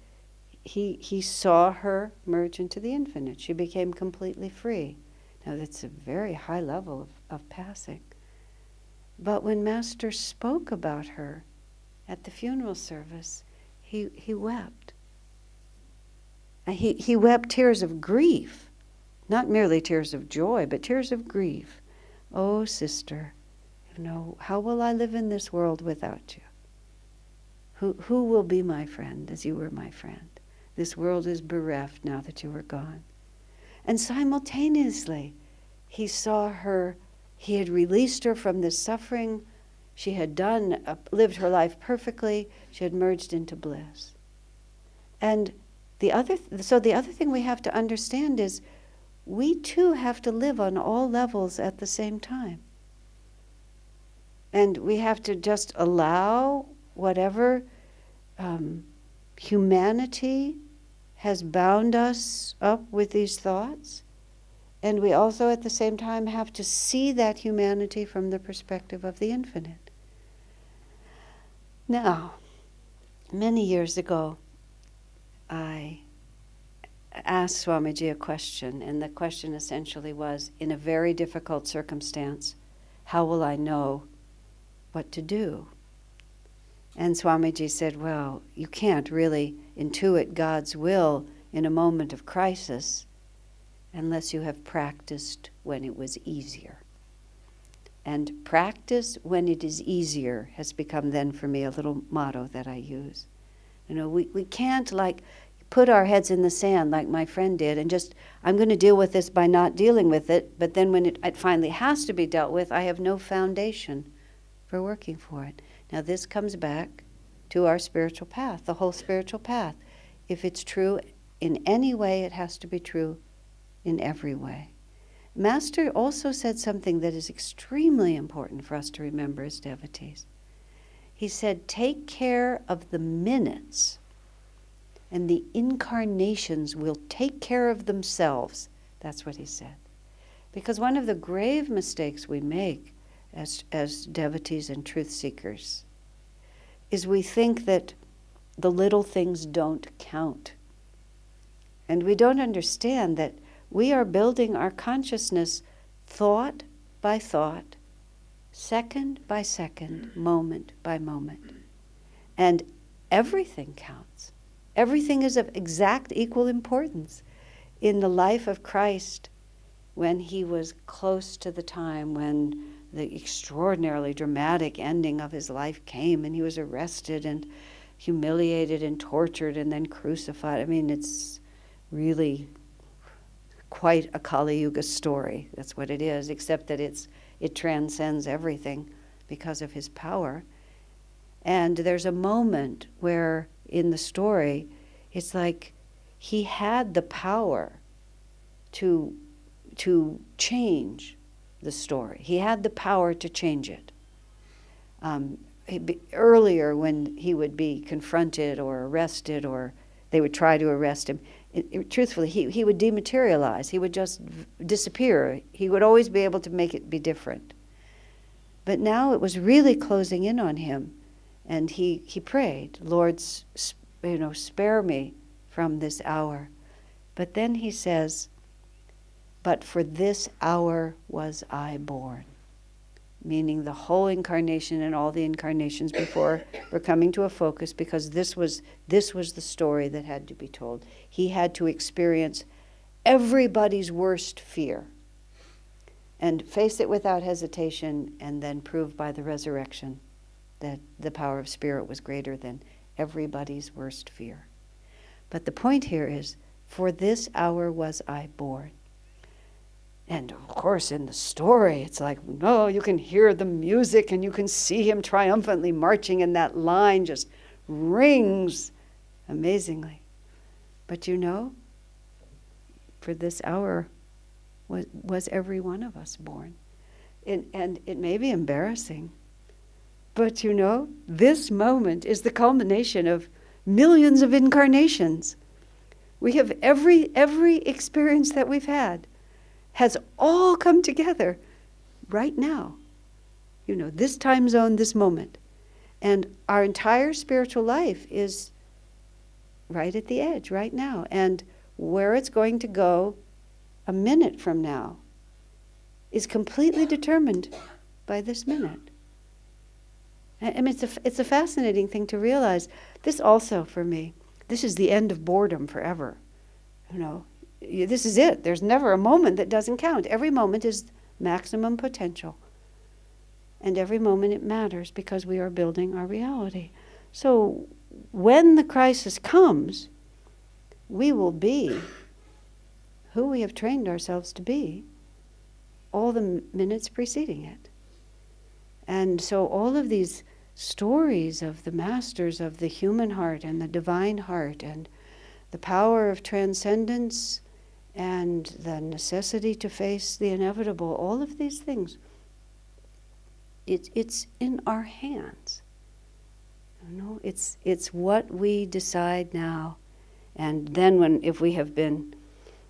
he saw her merge into the infinite. She became completely free. Now, that's a very high level of passing. But when Master spoke about her at the funeral service, he wept. And he wept tears of grief, not merely tears of joy, but tears of grief. Oh, sister, how will I live in this world without you? Who will be my friend as you were my friend? This world is bereft now that you are gone. And simultaneously, he saw her, he had released her from this suffering. She had lived her life perfectly. She had merged into bliss. And the other thing we have to understand is we too have to live on all levels at the same time. And we have to just allow whatever humanity has bound us up with these thoughts. And we also at the same time have to see that humanity from the perspective of the infinite. Now, many years ago, I asked Swamiji a question, and the question essentially was, in a very difficult circumstance, how will I know what to do? And Swamiji said, well, you can't really intuit God's will in a moment of crisis. unless you have practiced when it was easier. And practice when it is easier has become then for me a little motto that I use. You know, we can't like put our heads in the sand like my friend did and just, I'm going to deal with this by not dealing with it, but then when it finally has to be dealt with, I have no foundation for working for it. Now this comes back to our spiritual path, the whole spiritual path. If it's true in any way, it has to be true in every way. Master also said something that is extremely important for us to remember as devotees. He said, take care of the minutes, and the incarnations will take care of themselves. That's what he said. Because one of the grave mistakes we make as devotees and truth seekers is we think that the little things don't count. And we don't understand that we are building our consciousness thought by thought, second by second, moment by moment. And everything counts. Everything is of exact equal importance. In the life of Christ, when he was close to the time when the extraordinarily dramatic ending of his life came and he was arrested and humiliated and tortured and then crucified. I mean, it's really quite a Kali Yuga story. That's what it is, except that it transcends everything because of his power. And there's a moment where in the story, it's like he had the power to change the story. He had the power to change it. Earlier, when he would be confronted or arrested, or they would try to arrest him, truthfully, he would dematerialize. He would just disappear. He would always be able to make it be different. But now it was really closing in on him, and he prayed, Lord, spare me from this hour. But then he says, but for this hour was I born. Meaning the whole incarnation and all the incarnations before were coming to a focus, because this was the story that had to be told. He had to experience everybody's worst fear and face it without hesitation, and then prove by the resurrection that the power of spirit was greater than everybody's worst fear. But the point here is, for this hour was I born. And of course, in the story, it's like, no, you can hear the music and you can see him triumphantly marching, and that line just rings amazingly. But you know, for this hour was every one of us born. And it may be embarrassing, but you know, this moment is the culmination of millions of incarnations. We have every experience that we've had has all come together right now. You know, this time zone, this moment. And our entire spiritual life is right at the edge, right now. And where it's going to go a minute from now is completely determined by this minute. I mean, it's a fascinating thing to realize. This also, for me, this is the end of boredom forever. You know, this is it. There's never a moment that doesn't count. Every moment is maximum potential. And every moment it matters, because we are building our reality. So when the crisis comes, we will be who we have trained ourselves to be all the minutes preceding it. And so all of these stories of the masters of the human heart and the divine heart and the power of transcendence and the necessity to face the inevitable, all of these things, it's in our hands. You know, it's what we decide now. And then if we have been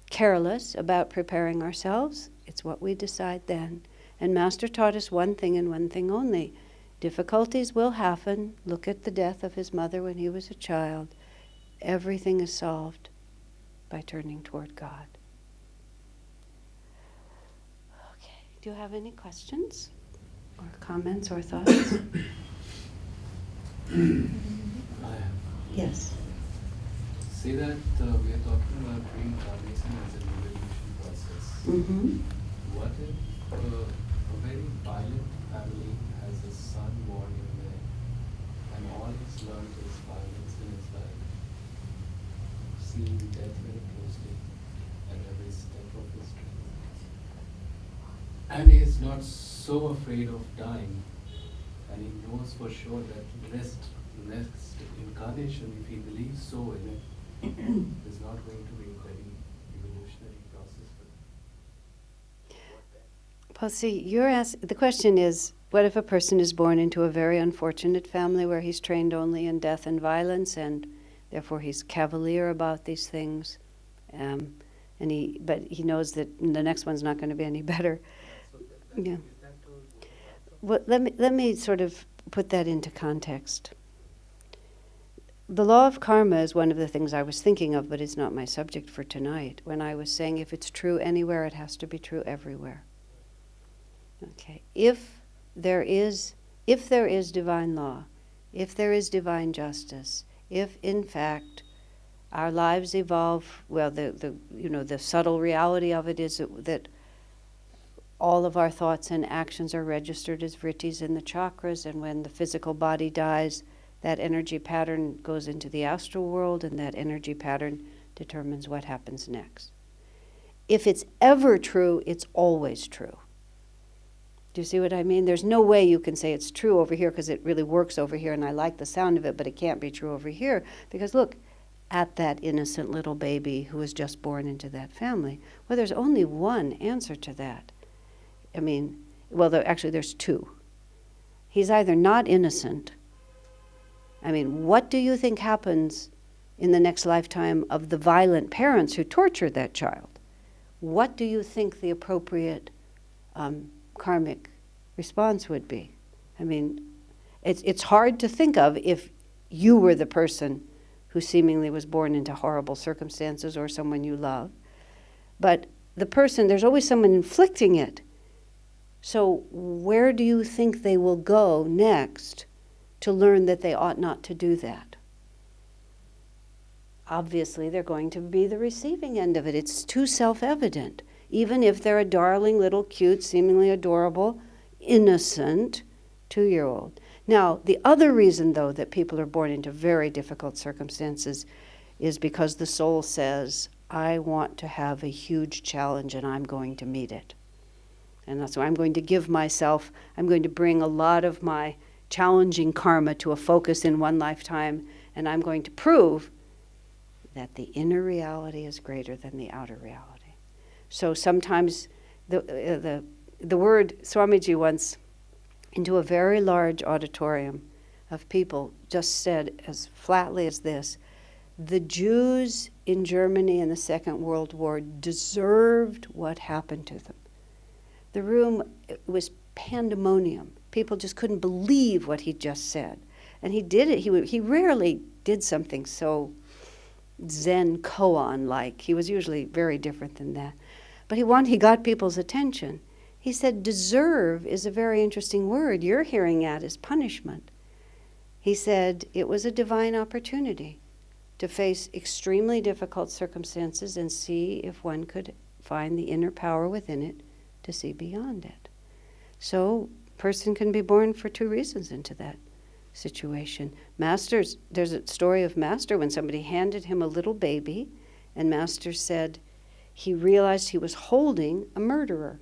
careless about preparing ourselves, it's what we decide then. And Master taught us one thing and one thing only. Difficulties will happen. Look at the death of his mother when he was a child. Everything is solved by turning toward God. Okay, do you have any questions or comments or thoughts? Yes. Say that we are talking about reincarnation as an evolution process. Mm-hmm. What if a very violent family has a son born in there, and all he's learned is violence in his life, seeing death very closely at every step of his journey, and he's not so afraid of dying, and he knows for sure that next incarnation, if he believes so in it, is not going to be a very evolutionary process for him. Well, see, the question is, what if a person is born into a very unfortunate family where he's trained only in death and violence, and therefore he's cavalier about these things, but he knows that the next one's not going to be any better. So Yeah. is that a Well, let me sort of put that into context. The law of karma is one of the things I was thinking of, but it's not my subject for tonight. When I was saying if it's true anywhere, it has to be true everywhere. Okay. If there is divine law, if there is divine justice, if in fact our lives evolve, well, the subtle reality of it is that all of our thoughts and actions are registered as vrittis in the chakras, and when the physical body dies, that energy pattern goes into the astral world, and that energy pattern determines what happens next. If it's ever true, it's always true. Do you see what I mean? There's no way you can say it's true over here because it really works over here and I like the sound of it, but it can't be true over here because look at that innocent little baby who was just born into that family. Well, there's only one answer to that. I mean, well, actually there's two. He's either not innocent. I mean, what do you think happens in the next lifetime of the violent parents who tortured that child? What do you think the appropriate karmic response would be? I mean, it's hard to think of if you were the person who seemingly was born into horrible circumstances or someone you love. But the person, there's always someone inflicting it. So where do you think they will go next to learn that they ought not to do that? Obviously, they're going to be the receiving end of it. It's too self-evident. Even if they're a darling, little, cute, seemingly adorable, innocent 2-year-old. Now, the other reason, though, that people are born into very difficult circumstances is because the soul says, I want to have a huge challenge and I'm going to meet it. And so I'm going to bring a lot of my challenging karma to a focus in one lifetime, and I'm going to prove that the inner reality is greater than the outer reality. So sometimes the word, Swamiji once, into a very large auditorium of people, just said as flatly as this, the Jews in Germany in the Second World War deserved what happened to them. The room was pandemonium. People just couldn't believe what he just said. And he did it. He rarely did something so Zen koan-like. He was usually very different than that. But he got people's attention. He said, deserve is a very interesting word. You're hearing that as punishment. He said it was a divine opportunity to face extremely difficult circumstances and see if one could find the inner power within it to see beyond it. So, person can be born for two reasons into that situation. There's a story of Master when somebody handed him a little baby, and Master said he realized he was holding a murderer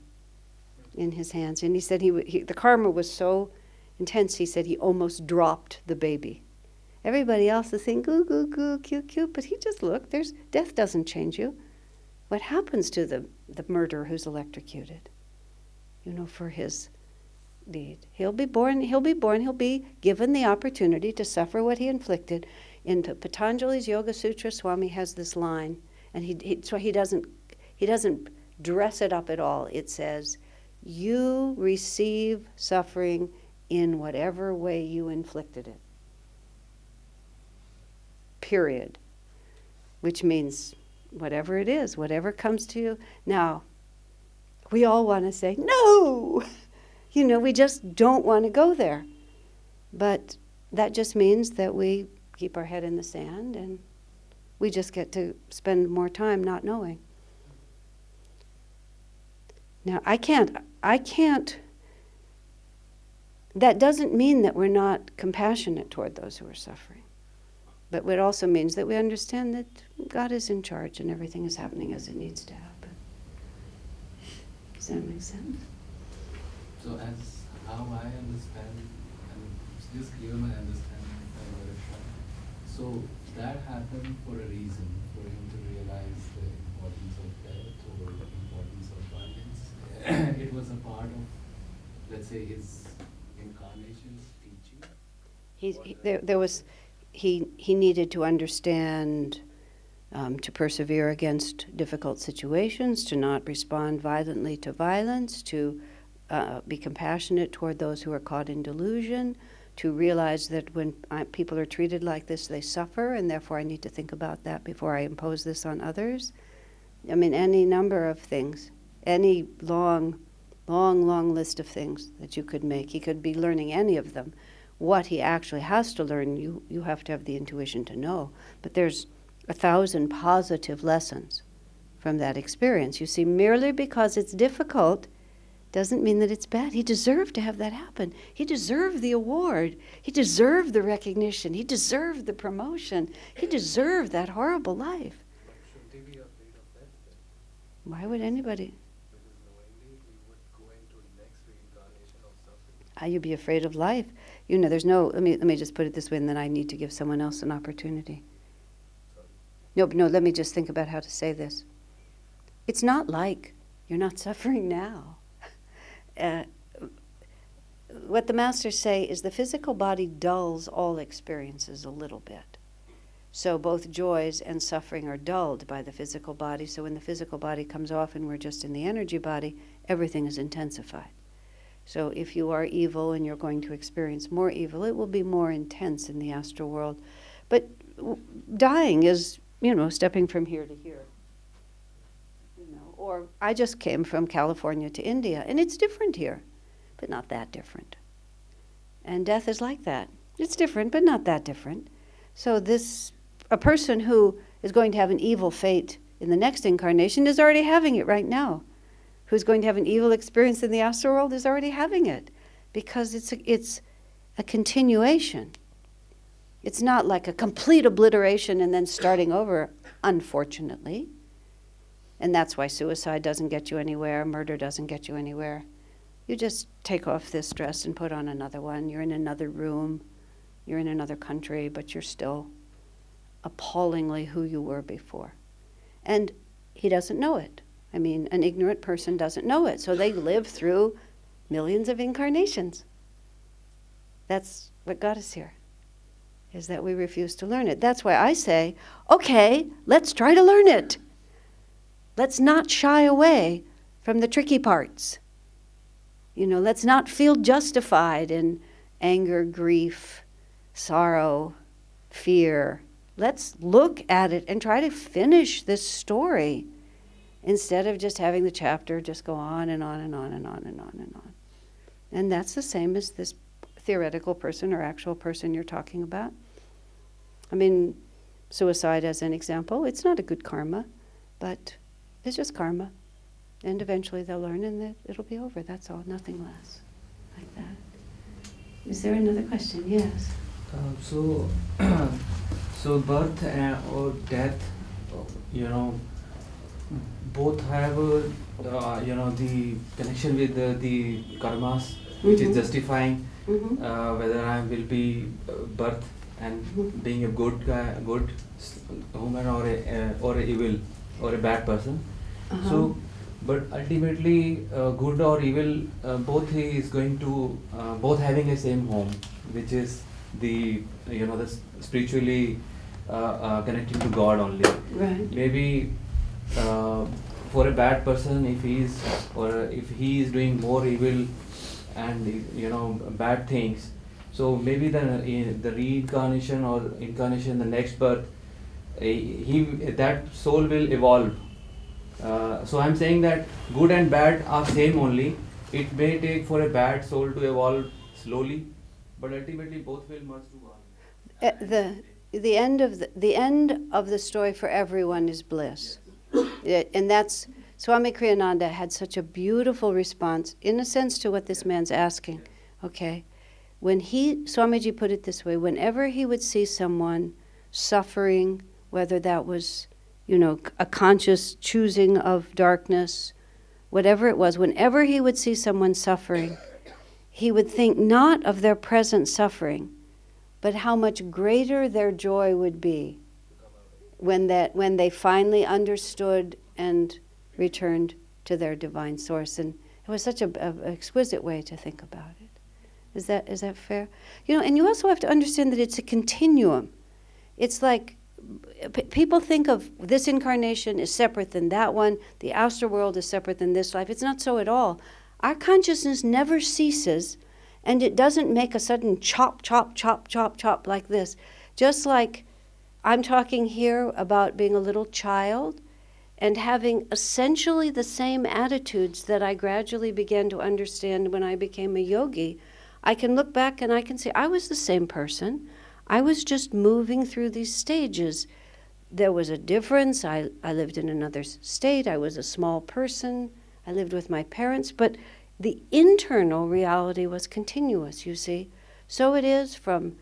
in his hands. And he said the karma was so intense, he said he almost dropped the baby. Everybody else is saying, goo, goo, goo, cute, cute, but he just looked, death doesn't change you. What happens to the murderer who's electrocuted? For his deed. He'll be given the opportunity to suffer what he inflicted. In Patanjali's Yoga Sutra, Swami has this line, and he doesn't dress it up at all. It says, you receive suffering in whatever way you inflicted it. Period. Which means whatever it is, whatever comes to you. Now, we all want to say, no! We just don't want to go there. But that just means that we keep our head in the sand and we just get to spend more time not knowing. Now, I can't, that doesn't mean that we're not compassionate toward those who are suffering. But it also means that we understand that God is in charge and everything is happening as it needs to happen. Does that make sense? So as how I understand, and just clear my understanding, so that happened for a reason, for him to realize the importance of death or the importance of violence. It was a part of, let's say, his incarnations teaching. He needed to understand, to persevere against difficult situations, to not respond violently to violence, to be compassionate toward those who are caught in delusion, to realize that when people are treated like this, they suffer, and therefore I need to think about that before I impose this on others. I mean, any number of things, any long list of things that you could make. He could be learning any of them. What he actually has to learn, you have to have the intuition to know. But there's 1,000 positive lessons from that experience. You see, merely because it's difficult doesn't mean that it's bad. He deserved to have that happen. He deserved the award. He deserved the recognition. He deserved the promotion. He deserved that horrible life. Shouldn't he be afraid of that then? Why would anybody? Because knowingly he would go into next reincarnation of suffering. You'd be afraid of life. You know, there's no, let me just put it this way, and then I need to give someone else an opportunity. No, let me just think about how to say this. It's not like you're not suffering now. What the masters say is the physical body dulls all experiences a little bit. So both joys and suffering are dulled by the physical body. So when the physical body comes off and we're just in the energy body, everything is intensified. So if you are evil and you're going to experience more evil, it will be more intense in the astral world. But dying is, stepping from here to here. Or I just came from California to India, and it's different here, but not that different. And death is like that. It's different, but not that different. So a person who is going to have an evil fate in the next incarnation is already having it right now. Who's going to have an evil experience in the astral world is already having it, because it's a continuation. It's not like a complete obliteration and then starting over, unfortunately. And that's why suicide doesn't get you anywhere, murder doesn't get you anywhere. You just take off this dress and put on another one. You're in another room, you're in another country, but you're still appallingly who you were before. And he doesn't know it. I mean, an ignorant person doesn't know it, so they live through millions of incarnations. That's what got us here, is that we refuse to learn it. That's why I say, okay, let's try to learn it. Let's not shy away from the tricky parts. Let's not feel justified in anger, grief, sorrow, fear. Let's look at it and try to finish this story instead of just having the chapter just go on and on and on and on and on and on. And that's the same as this theoretical person or actual person you're talking about. I mean, suicide as an example, it's not a good karma, but it's just karma. And eventually they'll learn and that it'll be over. That's all, nothing less. Like that. Is there another question? Yes. So birth or death, both have, the connection with the karmas, which is justifying whether I will be birth and being a good guy, a good human, or a evil or a bad person. So, but ultimately, good or evil, both is going to both having a same home, which is the the spiritually connecting to God only. Right. Maybe for a bad person, if he is doing more evil and bad things, so maybe the reincarnation or incarnation, the next birth, that soul will evolve. So I'm saying that good and bad are same only. It may take for a bad soul to evolve slowly, but ultimately both will merge to one. The end of the story for everyone is bliss. And that's Swami Kriyananda had such a beautiful response, in a sense, to what this man's asking. Okay? When Swamiji put it this way, whenever he would see someone suffering, whether that was, a conscious choosing of darkness, whatever it was, whenever he would see someone suffering, he would think not of their present suffering, but how much greater their joy would be when they finally understood and returned to their divine source. And it was such an exquisite way to think about it. Is that fair? And you also have to understand that it's a continuum. It's like people think of this incarnation is separate than that one, the astral world is separate than this life. It's not so at all. Our consciousness never ceases, and it doesn't make a sudden chop, chop, chop, chop, chop like this. Just like I'm talking here about being a little child and having essentially the same attitudes that I gradually began to understand when I became a yogi. I can look back and I can say I was the same person. I was just moving through these stages. There was a difference. I lived in another state. I was a small person. I lived with my parents. But the internal reality was continuous, you see. So it is from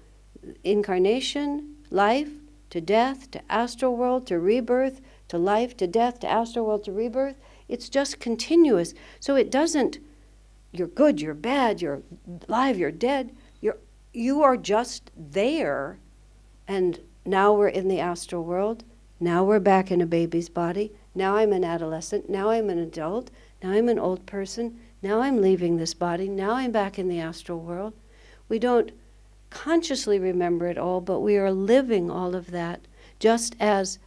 incarnation, life, to death, to astral world, to rebirth, to life, to death, to astral world, to rebirth. It's just continuous. So it doesn't, you're good, you're bad, you're alive, you're dead. You are just there. And now we're in the astral world. Now we're back in a baby's body. Now I'm an adolescent. Now I'm an adult. Now I'm an old person. Now I'm leaving this body. Now I'm back in the astral world. We don't consciously remember it all, but we are living all of that, just as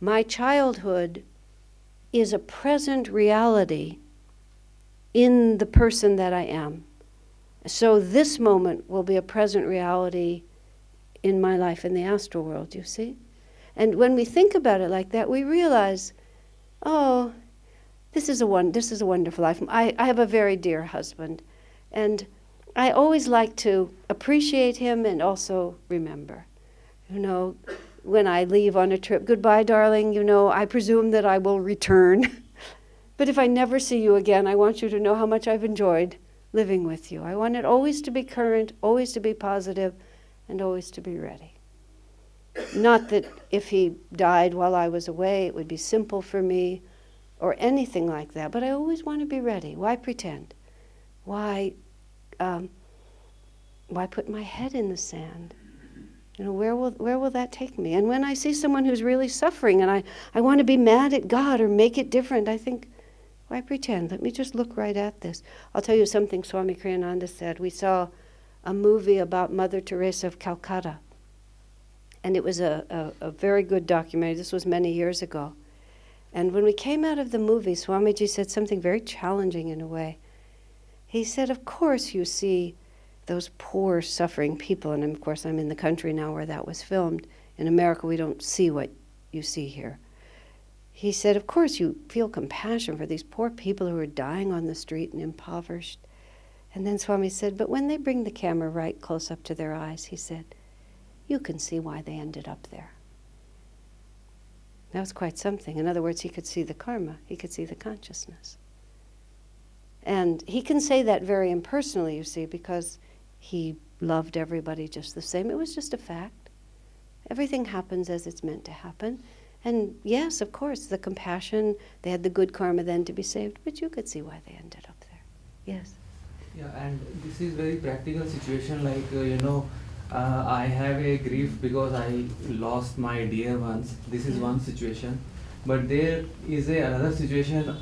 my childhood is a present reality in the person that I am. So this moment will be a present reality in my life in the astral world, you see? And when we think about it like that, we realize, oh, this is a wonderful life. I have a very dear husband, and I always like to appreciate him and also remember. When I leave on a trip, goodbye, darling, I presume that I will return. But if I never see you again, I want you to know how much I've enjoyed living with you. I want it always to be current, always to be positive, and always to be ready. Not that if he died while I was away, it would be simple for me or anything like that, but I always want to be ready. Why pretend? Why put my head in the sand? Where will that take me? And when I see someone who's really suffering and I want to be mad at God or make it different, I think, why pretend? Let me just look right at this. I'll tell you something Swami Kriyananda said. We saw a movie about Mother Teresa of Calcutta. And it was a very good documentary. This was many years ago. And when we came out of the movie, Swamiji said something very challenging in a way. He said, of course you see those poor, suffering people. And of course, I'm in the country now where that was filmed. In America, we don't see what you see here. He said, of course, you feel compassion for these poor people who are dying on the street and impoverished. And then Swami said, but when they bring the camera right close up to their eyes, he said, you can see why they ended up there. That was quite something. In other words, he could see the karma. He could see the consciousness. And he can say that very impersonally, you see, because he loved everybody just the same. It was just a fact. Everything happens as it's meant to happen. And yes, of course, the compassion, they had the good karma then to be saved, but you could see why they ended up there. Yes? Yeah, and this is very practical situation, like, I have a grief because I lost my dear ones. This is one situation. But there is another situation,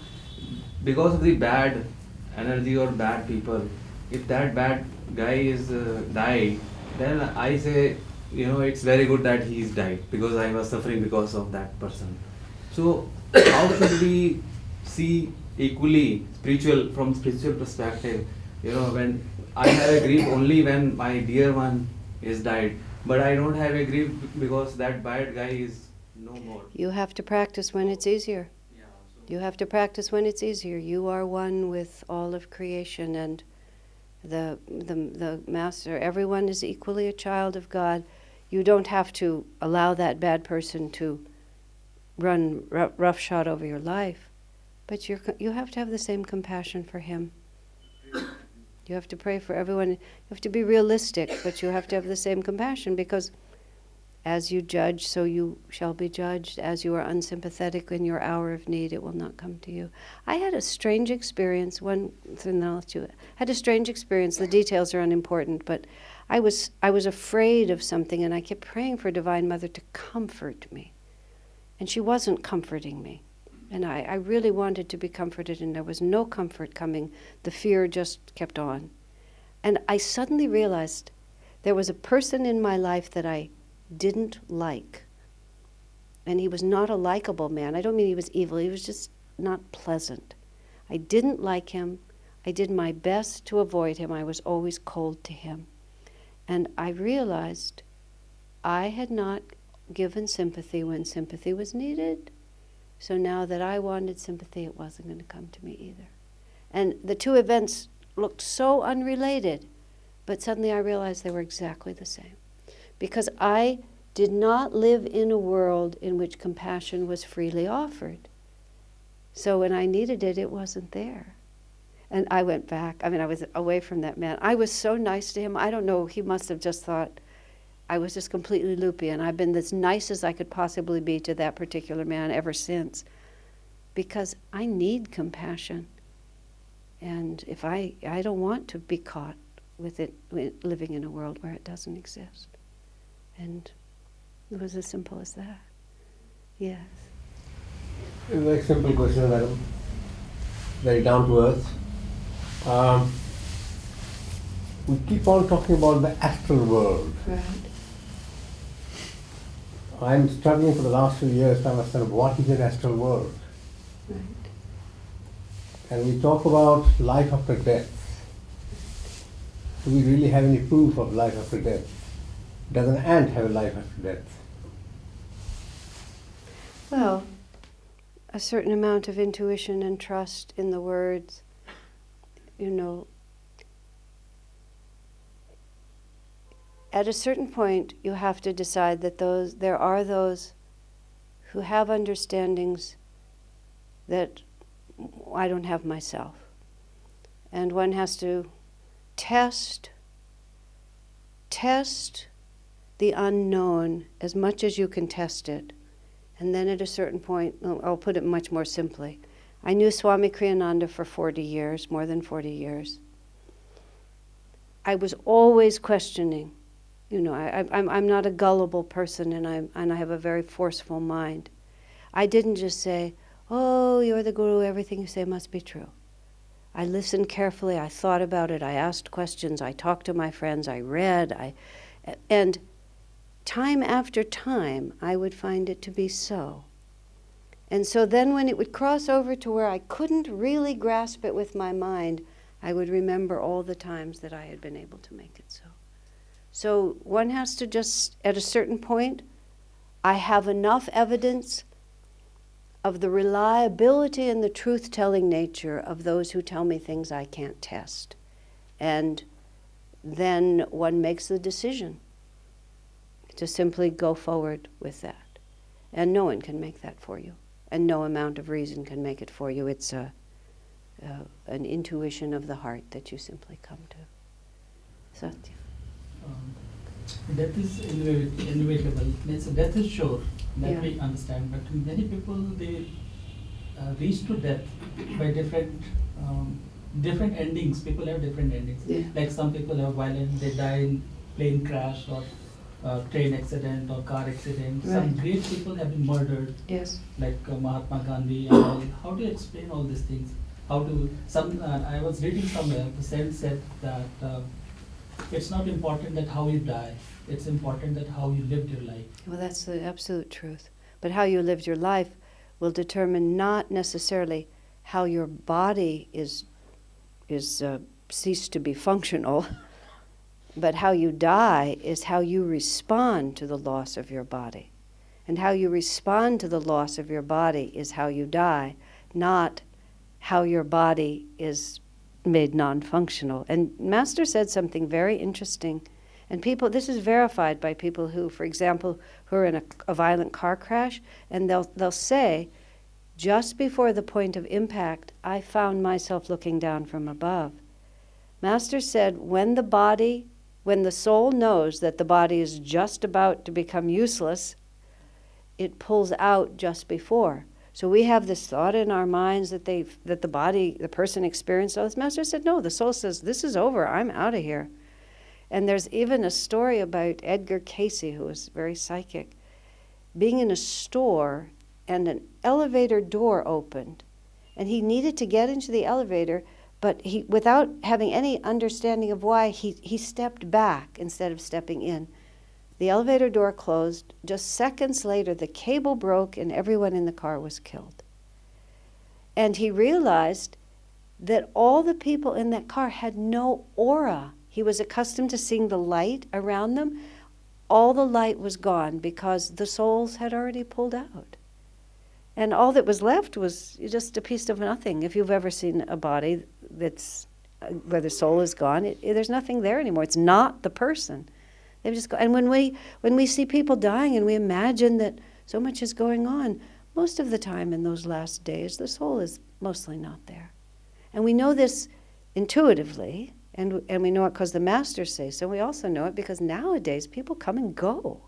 because of the bad energy or bad people. If that bad guy is died, then I say, it's very good that he's died, because I was suffering because of that person. So how should we see equally from spiritual perspective? When I have a grief only when my dear one is died, but I don't have a grief because that bad guy is no more. You have to practice when it's easier. Yeah, You have to practice when it's easier. You are one with all of creation, and the master. Everyone is equally a child of God. You don't have to allow that bad person to run roughshod over your life. But you have to have the same compassion for him. You have to pray for everyone. You have to be realistic, but you have to have the same compassion, because as you judge, so you shall be judged. As you are unsympathetic in your hour of need, it will not come to you. I had a strange experience. Had a strange experience. The details are unimportant, but I was afraid of something, and I kept praying for Divine Mother to comfort me. And she wasn't comforting me. And I really wanted to be comforted, and there was no comfort coming. The fear just kept on. And I suddenly realized there was a person in my life that I didn't like. And he was not a likable man. I don't mean he was evil. He was just not pleasant. I didn't like him. I did my best to avoid him. I was always cold to him. And I realized I had not given sympathy when sympathy was needed. So now that I wanted sympathy, it wasn't going to come to me either. And the two events looked so unrelated, but suddenly I realized they were exactly the same. Because I did not live in a world in which compassion was freely offered. So when I needed it, it wasn't there. And I went back. I was away from that man. I was so nice to him. I don't know, he must have just thought I was just completely loopy, and I've been as nice as I could possibly be to that particular man ever since. Because I need compassion. And if I don't want to be caught with it, living in a world where it doesn't exist. And it was as simple as that. Yes. A very simple question, madam. Very down to earth. We keep on talking about the astral world. Right. I'm struggling for the last few years to understand what is an astral world. Right. And we talk about life after death. Do we really have any proof of life after death? Does an ant have a life after death? Well, a certain amount of intuition and trust in the words, at a certain point you have to decide that there are those who have understandings that I don't have myself. And one has to test the unknown as much as you can test it. And then at a certain point, I'll put it much more simply. I knew Swami Kriyananda for 40 years, more than 40 years. I was always questioning. I'm not a gullible person, and I have a very forceful mind. I didn't just say, "Oh, you're the guru, everything you say must be true." I listened carefully, I thought about it, I asked questions, I talked to my friends, I read, and time after time, I would find it to be so. And so then when it would cross over to where I couldn't really grasp it with my mind, I would remember all the times that I had been able to make it so. So one has to just, at a certain point, I have enough evidence of the reliability and the truth-telling nature of those who tell me things I can't test. And then one makes the decision to simply go forward with that. And no one can make that for you. And no amount of reason can make it for you. It's an intuition of the heart that you simply come to. Satya. Death is inevitable. Means death is sure, that we understand. But many people, they reach to death by different endings. People have different endings. Yeah. Like some people have violent, they die in plane crash or train accident or car accident. Right. Some great people have been murdered. Yes. Like Mahatma Gandhi and all. How do you explain all these things? I was reading somewhere, the saint said that it's not important that how you die, it's important that how you lived your life. Well, that's the absolute truth. But how you lived your life will determine not necessarily how your body is ceased to be functional, but how you die is how you respond to the loss of your body. And how you respond to the loss of your body is how you die, not how your body is made non-functional. And Master said something very interesting. And people, this is verified by people who, for example, who are in a violent car crash, and they'll say, just before the point of impact, I found myself looking down from above. Master said, when the soul knows that the body is just about to become useless, it pulls out just before. So we have this thought in our minds that the person experienced all this. Master said, no, the soul says, this is over, I'm out of here. And there's even a story about Edgar Cayce, who was very psychic, being in a store and an elevator door opened. And he needed to get into the elevator, but he, without having any understanding of why, he stepped back instead of stepping in. The elevator door closed. Just seconds later, the cable broke and everyone in the car was killed. And he realized that all the people in that car had no aura. He was accustomed to seeing the light around them. All the light was gone because the souls had already pulled out. And all that was left was just a piece of nothing. If you've ever seen a body that's where the soul is gone, there's nothing there anymore. It's not the person. They've just and when we see people dying and we imagine that so much is going on, most of the time in those last days, the soul is mostly not there. And we know this intuitively, and we know it because the masters say so. We also know it because nowadays people come and go.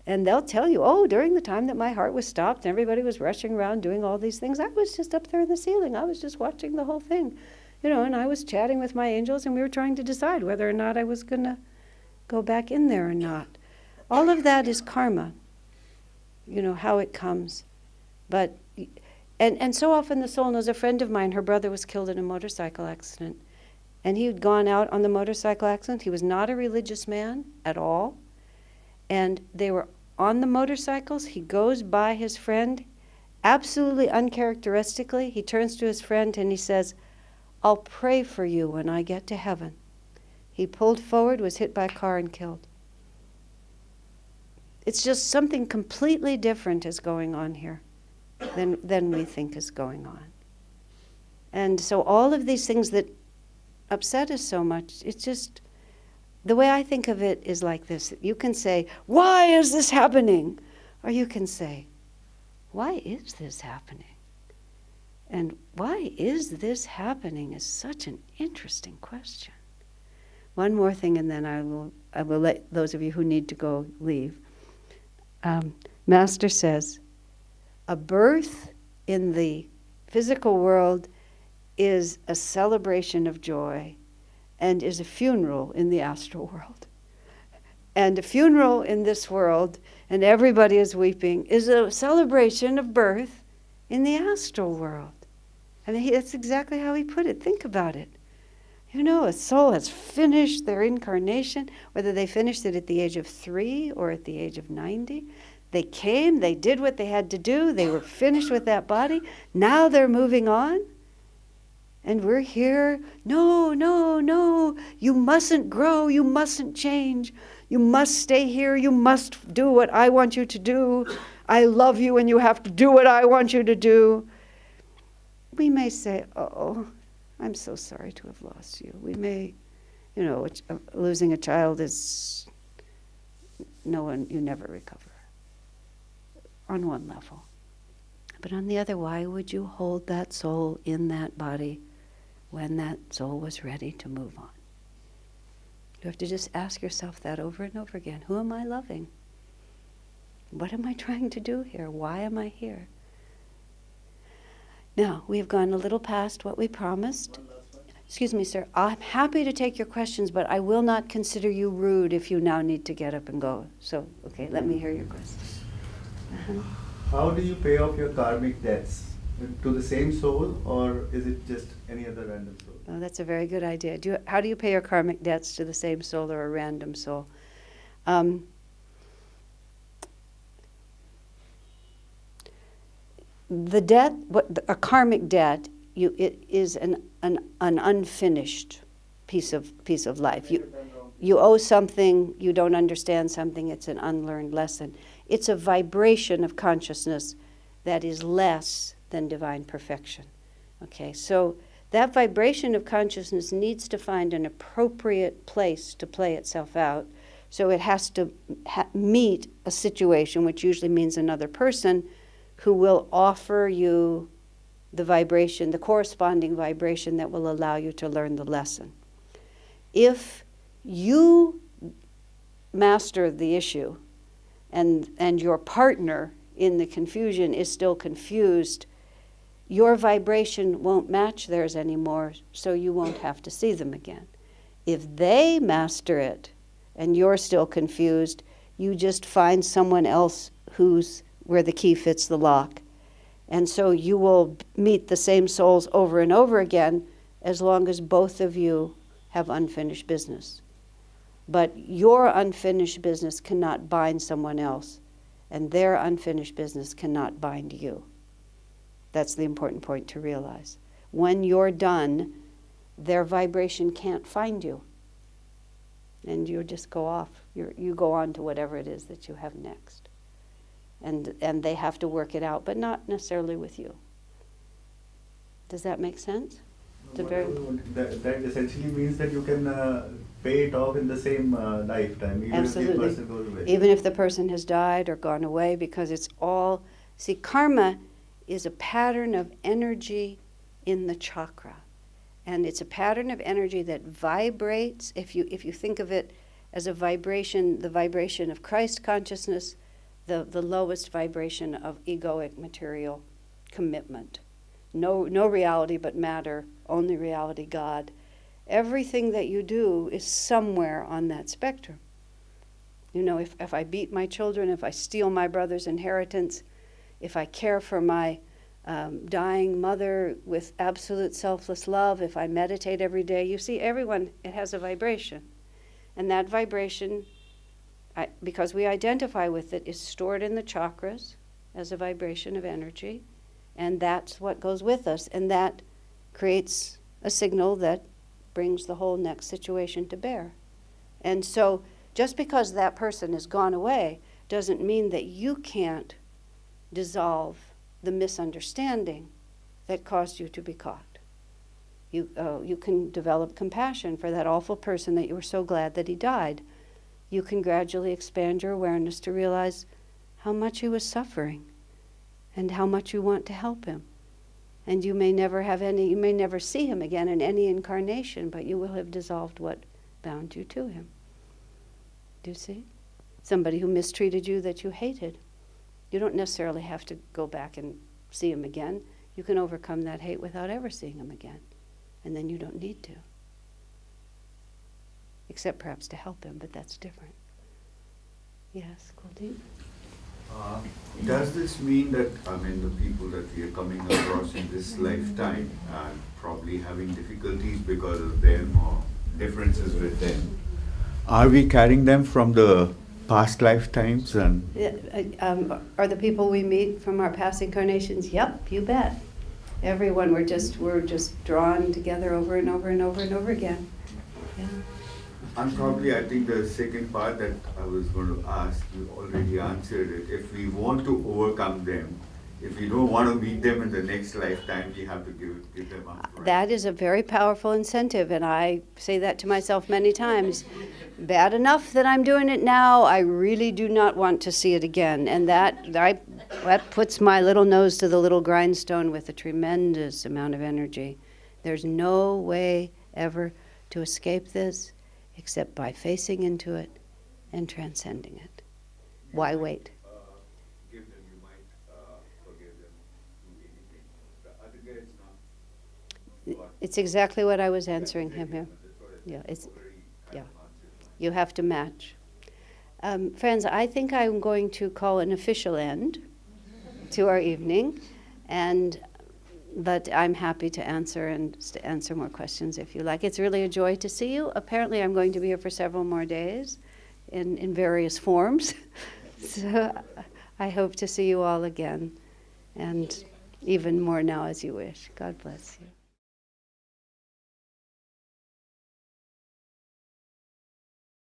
And they'll tell you, oh, during the time that my heart was stopped and everybody was rushing around doing all these things, I was just up there in the ceiling. I was just watching the whole thing. And I was chatting with my angels and we were trying to decide whether or not I was going to go back in there or not. All of that is karma, how it comes. But, and so often the soul knows. A friend of mine, her brother was killed in a motorcycle accident. And he had gone out on the motorcycle accident. He was not a religious man at all. And they were on the motorcycles. He goes by his friend, absolutely uncharacteristically. He turns to his friend and he says, I'll pray for you when I get to heaven. He pulled forward, was hit by a car and killed. It's just something completely different is going on here than we think is going on. And so all of these things that upset us so much, it's just, the way I think of it is like this. You can say, why is this happening? Or you can say, why is this happening? And why is this happening is such an interesting question. One more thing, and then I will let those of you who need to go leave. Master says, a birth in the physical world is a celebration of joy and is a funeral in the astral world. And a funeral in this world, and everybody is weeping, is a celebration of birth in the astral world. I mean, that's exactly how he put it. Think about it. A soul has finished their incarnation, whether they finished it at the age of 3 or at the age of 90. They came, they did what they had to do, they were finished with that body. Now they're moving on. And we're here, no, you mustn't grow, you mustn't change, you must stay here, you must do what I want you to do. I love you and you have to do what I want you to do. We may say, oh, I'm so sorry to have lost you. We may, losing a child is you never recover on one level. But on the other, why would you hold that soul in that body when that soul was ready to move on? You have to just ask yourself that over and over again. Who am I loving? What am I trying to do here? Why am I here? Now, we have gone a little past what we promised. Excuse me, sir. I'm happy to take your questions, but I will not consider you rude if you now need to get up and go. So, okay, let me hear your questions. How do you pay off your karmic debts? To the same soul, or is it just any other random soul? Oh, that's a very good idea. How do you pay your karmic debts to the same soul or a random soul? The debt, a karmic debt, it is an unfinished piece of life. You owe something, you don't understand something, it's an unlearned lesson. It's a vibration of consciousness that is less than divine perfection. Okay, so that vibration of consciousness needs to find an appropriate place to play itself out. So it has to meet a situation, which usually means another person, who will offer you the vibration, the corresponding vibration that will allow you to learn the lesson. If you master the issue and your partner in the confusion is still confused, your vibration won't match theirs anymore, so you won't have to see them again. If they master it and you're still confused, you just find someone else where the key fits the lock. And so you will meet the same souls over and over again as long as both of you have unfinished business. But your unfinished business cannot bind someone else, and their unfinished business cannot bind you. That's the important point to realize. When you're done, their vibration can't find you. And you just go off. You go on to whatever it is that you have next. And they have to work it out, but not necessarily with you. Does that make sense? That essentially means that you can pay it off in the same lifetime, even Absolutely. if the person goes away. Even if the person has died or gone away, because it's all... See, karma is a pattern of energy in the chakra. And it's a pattern of energy that vibrates. If you think of it as a vibration, the vibration of Christ consciousness, the lowest vibration of egoic material commitment. No reality but matter, only reality God. Everything that you do is somewhere on that spectrum. You know, if I beat my children, if I steal my brother's inheritance, if I care for my dying mother with absolute selfless love, if I meditate every day, you see, everyone, it has a vibration. And that vibration, because we identify with it, is stored in the chakras as a vibration of energy, and that's what goes with us, and that creates a signal that brings the whole next situation to bear. And so just because that person has gone away doesn't mean that you can't dissolve the misunderstanding that caused you to be caught. You can develop compassion for that awful person that you were so glad that he died. You can gradually expand your awareness to realize how much he was suffering and how much you want to help him. And you may never see him again in any incarnation, but you will have dissolved what bound you to him. Do you see? Somebody who mistreated you that you hated. You don't necessarily have to go back and see him again. You can overcome that hate without ever seeing him again. And then you don't need to. Except perhaps to help him, but that's different. Yes, Kuldeep? Does this mean that, the people that we are coming across in this lifetime are probably having difficulties because of them or differences with them? Are we carrying them from the past lifetimes? And Are the people we meet from our past incarnations? Yep, you bet. Everyone, we're just drawn together over and over and over and over again. Yeah. And probably I think the second part that I was going to ask, you already answered it. If we want to overcome them, if we don't want to meet them in the next lifetime, we have to give them up. Right? That is a very powerful incentive, and I say that to myself many times. Bad enough that I'm doing it now, I really do not want to see it again. And that puts my little nose to the little grindstone with a tremendous amount of energy. There's no way ever to escape this except by facing into it and transcending it. Why wait? Give them, you might forgive them, do anything. The other guy is not. It's exactly what I was answering him here. Yeah, you have to match. Friends, I think I'm going to call an official end to our evening, but I'm happy to answer more questions if you like. It's really a joy to see you. Apparently I'm going to be here for several more days in various forms. So I hope to see you all again, and even more now as you wish. God bless you.